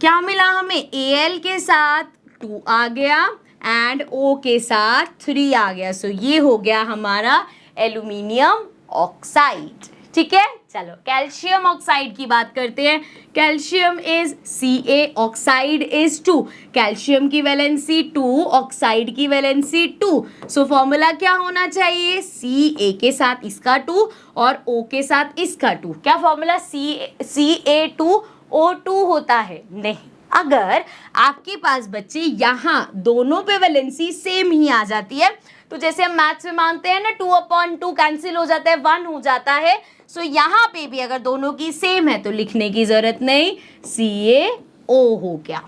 क्या मिला हमें, Al के साथ 2 आ गया एंड O के साथ 3 आ गया। सो ये हो गया हमारा एल्यूमिनियम ऑक्साइड। ठीक है, चलो कैल्शियम ऑक्साइड की बात करते हैं। Calcium is Ca, oxide is 2। Calcium की वैलेंसी 2, ऑक्साइड की वैलेंसी 2। सो फॉर्मूला क्या होना चाहिए, Ca के साथ इसका 2 और O के साथ इसका 2। क्या फॉर्मूला Ca2O2 होता है? नहीं। अगर आपके पास बच्चे यहाँ दोनों पे वैलेंसी सेम ही आ जाती है, तो जैसे हम मैथ्स में मानते हैं ना 2/2 कैंसिल हो जाता है, 1 हो जाता है। सो यहाँ पे भी अगर दोनों की सेम है तो लिखने की जरूरत नहीं, CaO हो गया।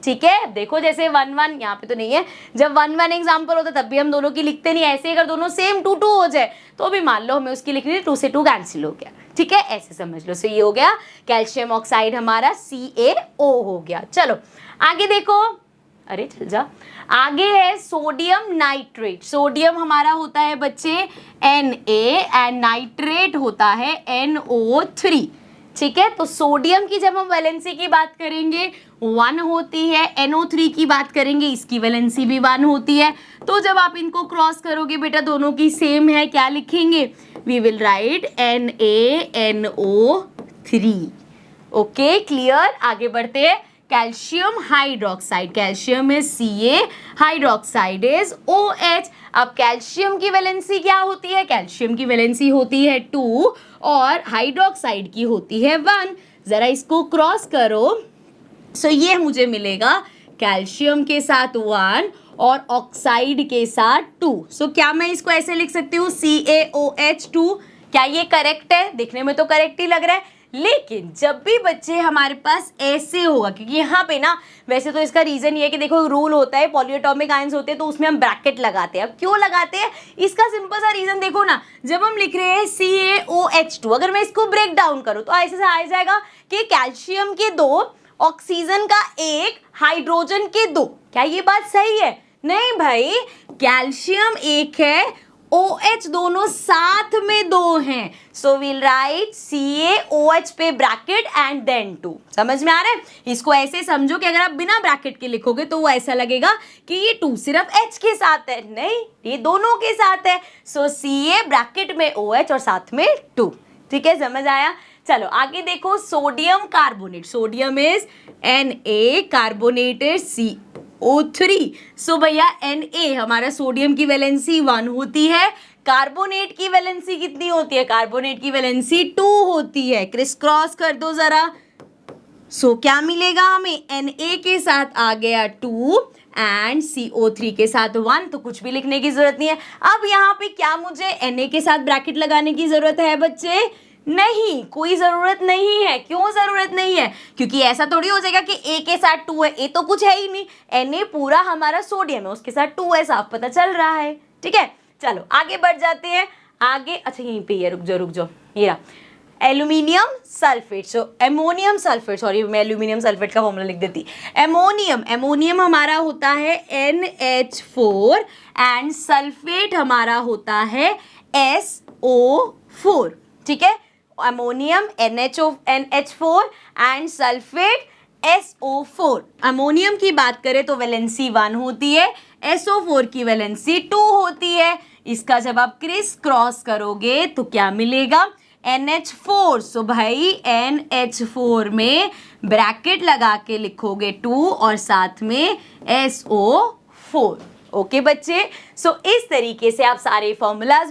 ठीक है, देखो जैसे 1-1 यहाँ पे तो नहीं है, जब 1-1 एग्जाम्पल होता है तब भी हम दोनों की लिखते नहीं, ऐसे अगर दोनों सेम 2-2 हो जाए तो भी मान लो हमें उसकी लिखनी है, 2 से 2 कैंसिल हो गया। ठीक है, ऐसे समझ लो। सो ये हो गया कैल्शियम ऑक्साइड हमारा CaO हो गया। चलो आगे देखो, अरे चल जा, आगे है सोडियम नाइट्रेट। सोडियम हमारा होता है बच्चे Na एंड नाइट्रेट होता है NO3। ठीक है, तो सोडियम की जब हम वैलेंसी की बात करेंगे 1 होती है, NO3 की बात करेंगे इसकी वैलेंसी भी 1 होती है। तो जब आप इनको क्रॉस करोगे बेटा दोनों की सेम है, क्या लिखेंगे, we will write NaNO3। Okay clear, आगे बढ़ते हैं। Calcium hydroxide, calcium is Ca, hydroxide is OH। अब कैल्शियम की वैलेंसी क्या होती है, कैल्शियम की वैलेंसी होती है 2 और हाइड्रोक्साइड की होती है 1। जरा इसको क्रॉस करो, सो ये मुझे मिलेगा कैल्शियम के साथ 1 और ऑक्साइड के साथ 2। सो क्या मैं इसको ऐसे लिख सकती हूँ CaOH2? क्या ये करेक्ट है? देखने में तो करेक्ट ही लग रहा है, लेकिन जब भी बच्चे हमारे पास ऐसे होगा, क्योंकि यहाँ पे ना वैसे तो इसका रीजन ये है कि देखो रूल होता है, पॉलीएटॉमिक आयंस होते हैं तो उसमें हम ब्रैकेट लगाते हैं। अब क्यों लगाते हैं, इसका सिंपल सा रीजन देखो ना, जब हम लिख रहे हैं CaOH2, अगर मैं इसको ब्रेक डाउन करूँ तो ऐसे से आ जाएगा कि कैल्शियम के 2, ऑक्सीजन का 1, हाइड्रोजन के 2। क्या ये बात सही है? नहीं भाई, कैल्शियम 1 है, OH दोनों साथ में 2 हैं। सो विल राइट CaOH पे ब्रैकेट एंड देन 2। समझ में आ रहा है? इसको ऐसे समझो कि अगर आप बिना ब्रैकेट के लिखोगे तो वो ऐसा लगेगा कि ये 2 सिर्फ H के साथ है, नहीं ये दोनों के साथ है। सो Ca ब्रैकेट में OH और साथ में 2। ठीक है, समझ आया? चलो आगे देखो, sodium carbonate, sodium is Na, carbonate is CO3। सो भैया Na हमारा सोडियम की वैलेंसी 1 होती है, कार्बोनेट की वैलेंसी कितनी होती है, कार्बोनेट की वैलेंसी 2 होती है। क्रिस क्रॉस कर दो जरा। सो क्या मिलेगा हमें, Na के साथ आ गया 2 एंड CO3 के साथ 1, तो कुछ भी लिखने की जरूरत नहीं है। अब यहाँ पे क्या मुझे Na के साथ ब्रैकेट लगाने की जरूरत है बच्चे? नहीं, कोई जरूरत नहीं है। क्यों जरूरत नहीं है? क्योंकि ऐसा थोड़ी हो जाएगा कि A के साथ 2 है, A तो कुछ है ही नहीं, Na पूरा हमारा सोडियम है, उसके साथ 2 है, साफ पता चल रहा है। ठीक है, चलो आगे बढ़ जाते हैं। आगे अच्छा यहीं पे ये रुक जाओ, ये रहा एल्यूमिनियम सल्फेट। सो एमोनियम सल्फेट, सॉरी मैं एल्यूमिनियम सल्फेट का फॉर्मूला लिख देती। एमोनियम हमारा होता है NH4 एंड सल्फेट हमारा होता है SO4। ठीक है, ammonium NH4 and sulphate SO4। Ammonium की बात करें तो वैलेंसी 1 होती है, SO4 की वैलेंसी 2 होती है। इसका जब आप क्रिस क्रॉस करोगे तो क्या मिलेगा, NH4। सो भाई NH4 में ब्रैकेट लगा के लिखोगे 2 और साथ में SO4। ओके बच्चे, सो इस तरीके से आप सारे फॉर्मूलाज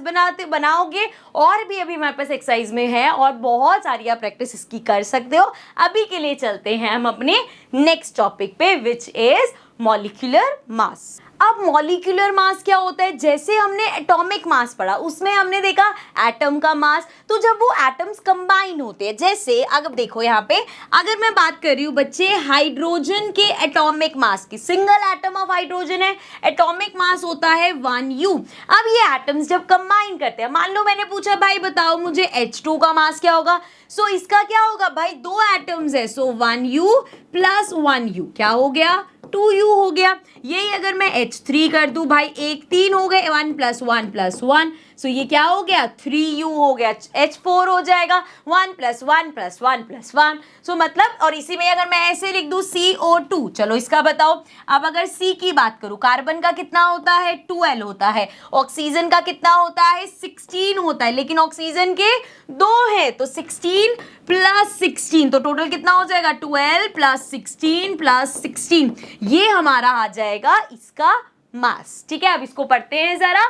बनाओगे। और भी अभी हमारे पास एक्सरसाइज में है और बहुत सारी आप प्रैक्टिस इसकी कर सकते हो। अभी के लिए चलते हैं हम अपने नेक्स्ट टॉपिक पे, विच इज मॉलिक्यूलर मास। अब मॉलिक्यूलर मास क्या होता है, जैसे हमने एटॉमिक मास पढ़ा उसमें हमने देखा एटम का मास, तो जब वो एटम्स कंबाइन होते हैं, जैसे अगर देखो यहाँ पे अगर मैं बात कर रही हूँ बच्चे हाइड्रोजन के एटॉमिक मास की, सिंगल एटम ऑफ हाइड्रोजन है, एटॉमिक मास होता है 1U। अब ये एटम्स जब कंबाइन करते हैं, मान लो मैंने पूछा भाई बताओ मुझे H2 का मास क्या होगा, सो इसका क्या होगा भाई, 2 एटम्स है, सो 1U प्लस 1U क्या हो गया, 2U हो गया। यही अगर मैं H3 कर दूं भाई, 1 3 हो गए, 1 प्लस 1 प्लस 1, सो ये क्या हो गया, 3U हो गया। H4 हो जाएगा 1 प्लस 1 प्लस 1 प्लस 1, सो मतलब, और इसी में अगर मैं ऐसे लिख दूं CO2, चलो इसका बताओ। अब अगर C की बात करूं, कार्बन का कितना होता है, 12 होता है, ऑक्सीजन का कितना होता है, 16 होता है, लेकिन ऑक्सीजन के 2 है, तो 16 प्लस 16, तो टोटल कितना हो जाएगा, 12 प्लस 16 प्लस 16, ये हमारा आ जाएगा इसका मास। ठीक है, अब इसको पढ़ते हैं जरा।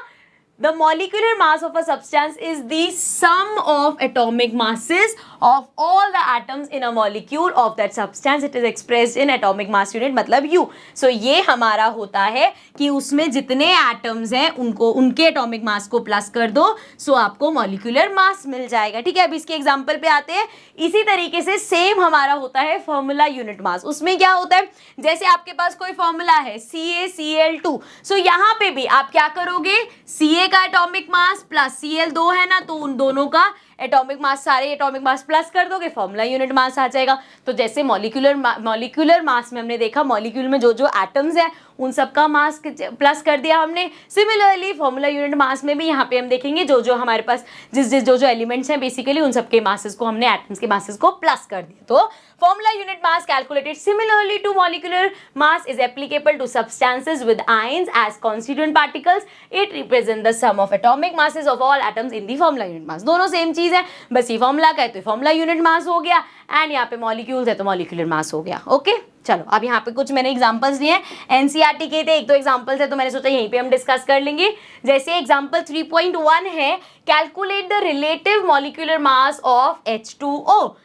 The molecular mass of a substance is the sum of atomic masses of all the atoms in a molecule of that substance. It is expressed in atomic mass unit, मतलब U. So ये हमारा होता है कि उसमें जितने atoms हैं उनको उनके atomic mass को प्लस कर दो, so आपको molecular mass मिल जाएगा। ठीक है, अब इसके एग्जाम्पल पे आते हैं। इसी तरीके से सेम हमारा होता है फॉर्मूला यूनिट मास। उसमें क्या होता है, जैसे आपके पास कोई फॉर्मूला है CaCl2, सो यहाँ पे भी आप क्या करोगे, Ca का एटॉमिक मास प्लस Cl 2 है ना, तो उन दोनों का एटॉमिक मास, सारे एटॉमिक मास प्लस कर दोगे, फॉर्मूला यूनिट मास आ जाएगा। तो जैसे मॉलिक्यूलर मास में हमने देखा मॉलिक्यूल में जो जो एटम्स है उन सबका मास प्लस कर दिया हमने। सिमिलरली फॉर्मूला यूनिट मास में भी यहाँ पे हम देखेंगे जो जो हमारे पास जो जो एलिमेंट्स हैं बेसिकली उन सबके मासेस को हमने एटम्स के मासेस को प्लस कर दिया। तो formula unit mass calculated similarly to molecular mass is applicable to substances with ions as constituent particles. It represent the sum of atomic masses of all atoms in the formula unit mass. दोनों same चीज है, बस ये formula का है तो formula unit मास हो गया, एंड यहाँ पे मॉलिक्यूल्स है तो मॉलिक्यूलर मास हो गया। ओके चलो, अब यहाँ पे कुछ मैंने एग्जांपल्स लिए हैं, एनसीईआरटी के थे, एक दो एग्जांपल्स है तो मैंने सोचा यहीं पे हम डिस्कस कर लेंगे। जैसे एग्जांपल 3.1 है, calculate the relative molecular mass of H2O।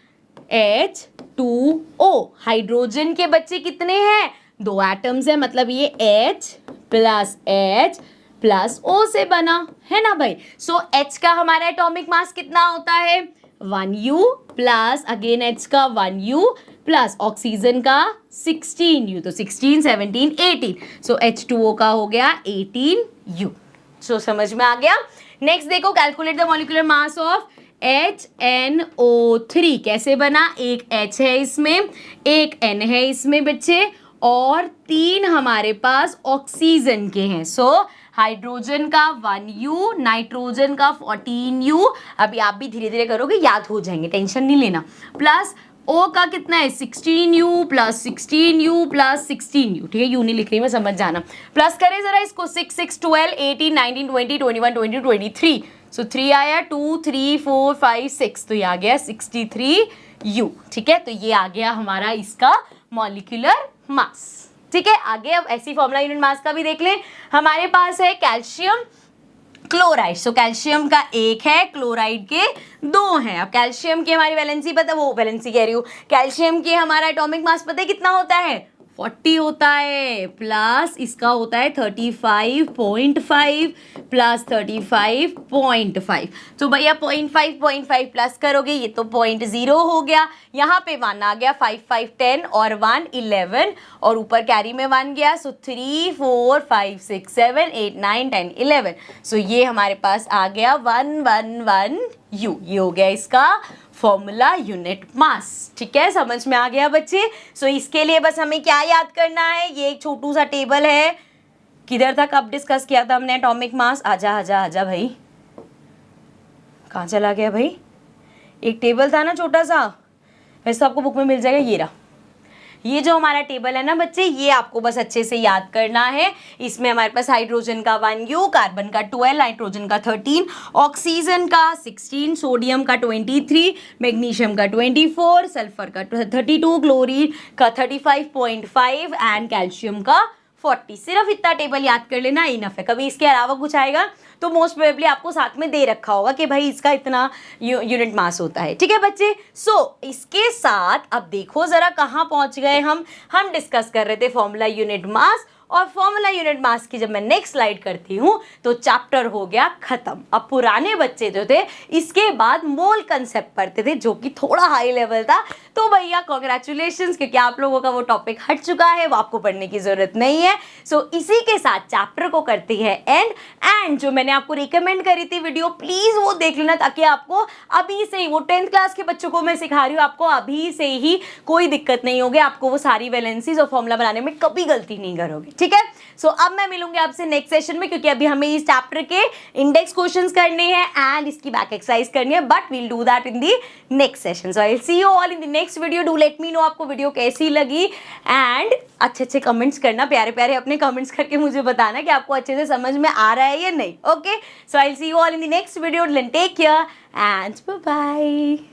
H2O hydrogen के बच्चे कितने हैं, 2 एटम्स है, मतलब ये H प्लस O से बना है ना भाई। सो H का हमारा एटॉमिक मास कितना होता है, 1U प्लस अगेन H का 1U प्लस ऑक्सीजन का 16U, तो 16 17 18, सो H2O का हो गया 18U। सो समझ में आ गया। नेक्स्ट देखो, calculate the molecular mass of HNO3। कैसे बना, एक H है इसमें, एक N है इसमें बच्चे, और 3 हमारे पास ऑक्सीजन के हैं। सो हाइड्रोजन का 1U, नाइट्रोजन का 14U, अभी आप भी धीरे धीरे करोगे याद हो जाएंगे, टेंशन नहीं लेना, प्लस O का कितना है 16U plus 16U plus 16U, ठीक है, यू नहीं लिख रही मैं, समझ जाना। प्लस करें जरा इसको, 6 6 12 18 19 20 21 22 23, सो 3 आया, 2 3 4 5 6, तो ये आ गया 63U। ठीक है, तो ये आ गया हमारा इसका मॉलिक्यूलर मास। ठीक है, आगे अब ऐसी फॉर्मूला यूनिट मास का भी देख लें। हमारे पास है कैल्शियम क्लोराइड, सो कैल्शियम का 1 है, क्लोराइड के 2 हैं। अब कैल्शियम की हमारी वैलेंसी पता, वो वैलेंसी कह रही हूँ, कैल्शियम के हमारा एटॉमिक मास पता है कितना होता है, 40 होता है, प्लस इसका होता है 35.5 प्लस 35.5, तो भैया 0.5 प्लस करोगे ये तो 0.0 हो गया, यहाँ पे 1 आ गया, 5 5 10 और 1 11, और ऊपर कैरी में 1 गया, सो 3 4 5 6 7 8 9 10 11, सो ये हमारे पास आ गया 111U। ये हो गया इसका फॉर्मूला यूनिट मास। ठीक है, समझ में आ गया बच्चे। सो इसके लिए बस हमें क्या याद करना है, ये एक छोटू सा टेबल है, किधर तक अब डिस्कस किया था हमने एटॉमिक मास, आजा आजा आजा भाई, कहाँ चला गया भाई, एक टेबल था ना छोटा सा, वैसे तो आपको बुक में मिल जाएगा, ये रहा। ये जो हमारा टेबल है ना बच्चे, ये आपको बस अच्छे से याद करना है। इसमें हमारे पास हाइड्रोजन का 1U, कार्बन का 12, नाइट्रोजन का 13, ऑक्सीजन का 16, सोडियम का 23, मैग्नीशियम का 24, सल्फर का 32, क्लोरीन का 35.5 एंड कैल्शियम का 40। सिर्फ इतना टेबल याद कर लेना, इनफ है। कभी इसके अलावा कुछ आएगा तो मोस्ट प्रोबेबली आपको साथ में दे रखा होगा कि भाई इसका इतना यूनिट मास होता है। ठीक है बच्चे, सो इसके साथ अब देखो जरा कहाँ पहुंच गए हम डिस्कस कर रहे थे फॉर्मूला यूनिट मास, और फॉर्मूला यूनिट मास की जब मैं नेक्स्ट स्लाइड करती हूँ तो चैप्टर हो गया खत्म। अब पुराने बच्चे जो थे इसके बाद मोल कंसेप्ट पढ़ते थे, जो कि थोड़ा हाई लेवल था, तो भैया कॉन्ग्रेचुलेशंस, क्योंकि आप लोगों का वो टॉपिक हट चुका है, वो आपको पढ़ने की जरूरत नहीं है। सो इसी के साथ चैप्टर को करती है एंड जो मैंने आपको रिकमेंड करी थी वीडियो, प्लीज वो देख लेना, ताकि आपको अभी से ही, वो 10th क्लास के बच्चों को मैं सिखा रही हूँ, आपको अभी से ही कोई दिक्कत नहीं होगी, आपको वो सारी वैलेंसीज और फॉर्मूला बनाने में कभी गलती नहीं करोगे। ठीक है, सो अब मैं मिलूंगी आपसे नेक्स्ट सेशन में, क्योंकि अभी हमें इस चैप्टर के इंडेक्स क्वेश्चंस करने हैं एंड इसकी बैक एक्सरसाइज करनी है, but we'll do that in the next session. So I will see you all in the next video. Do let me know आपको वीडियो कैसी लगी, एंड अच्छे कमेंट्स करना, प्यारे प्यारे अपने कमेंट्स करके मुझे बताना कि आपको अच्छे से समझ में आ रहा है या नहीं। Okay, so I will see you all in the next video. Take care and bye bye.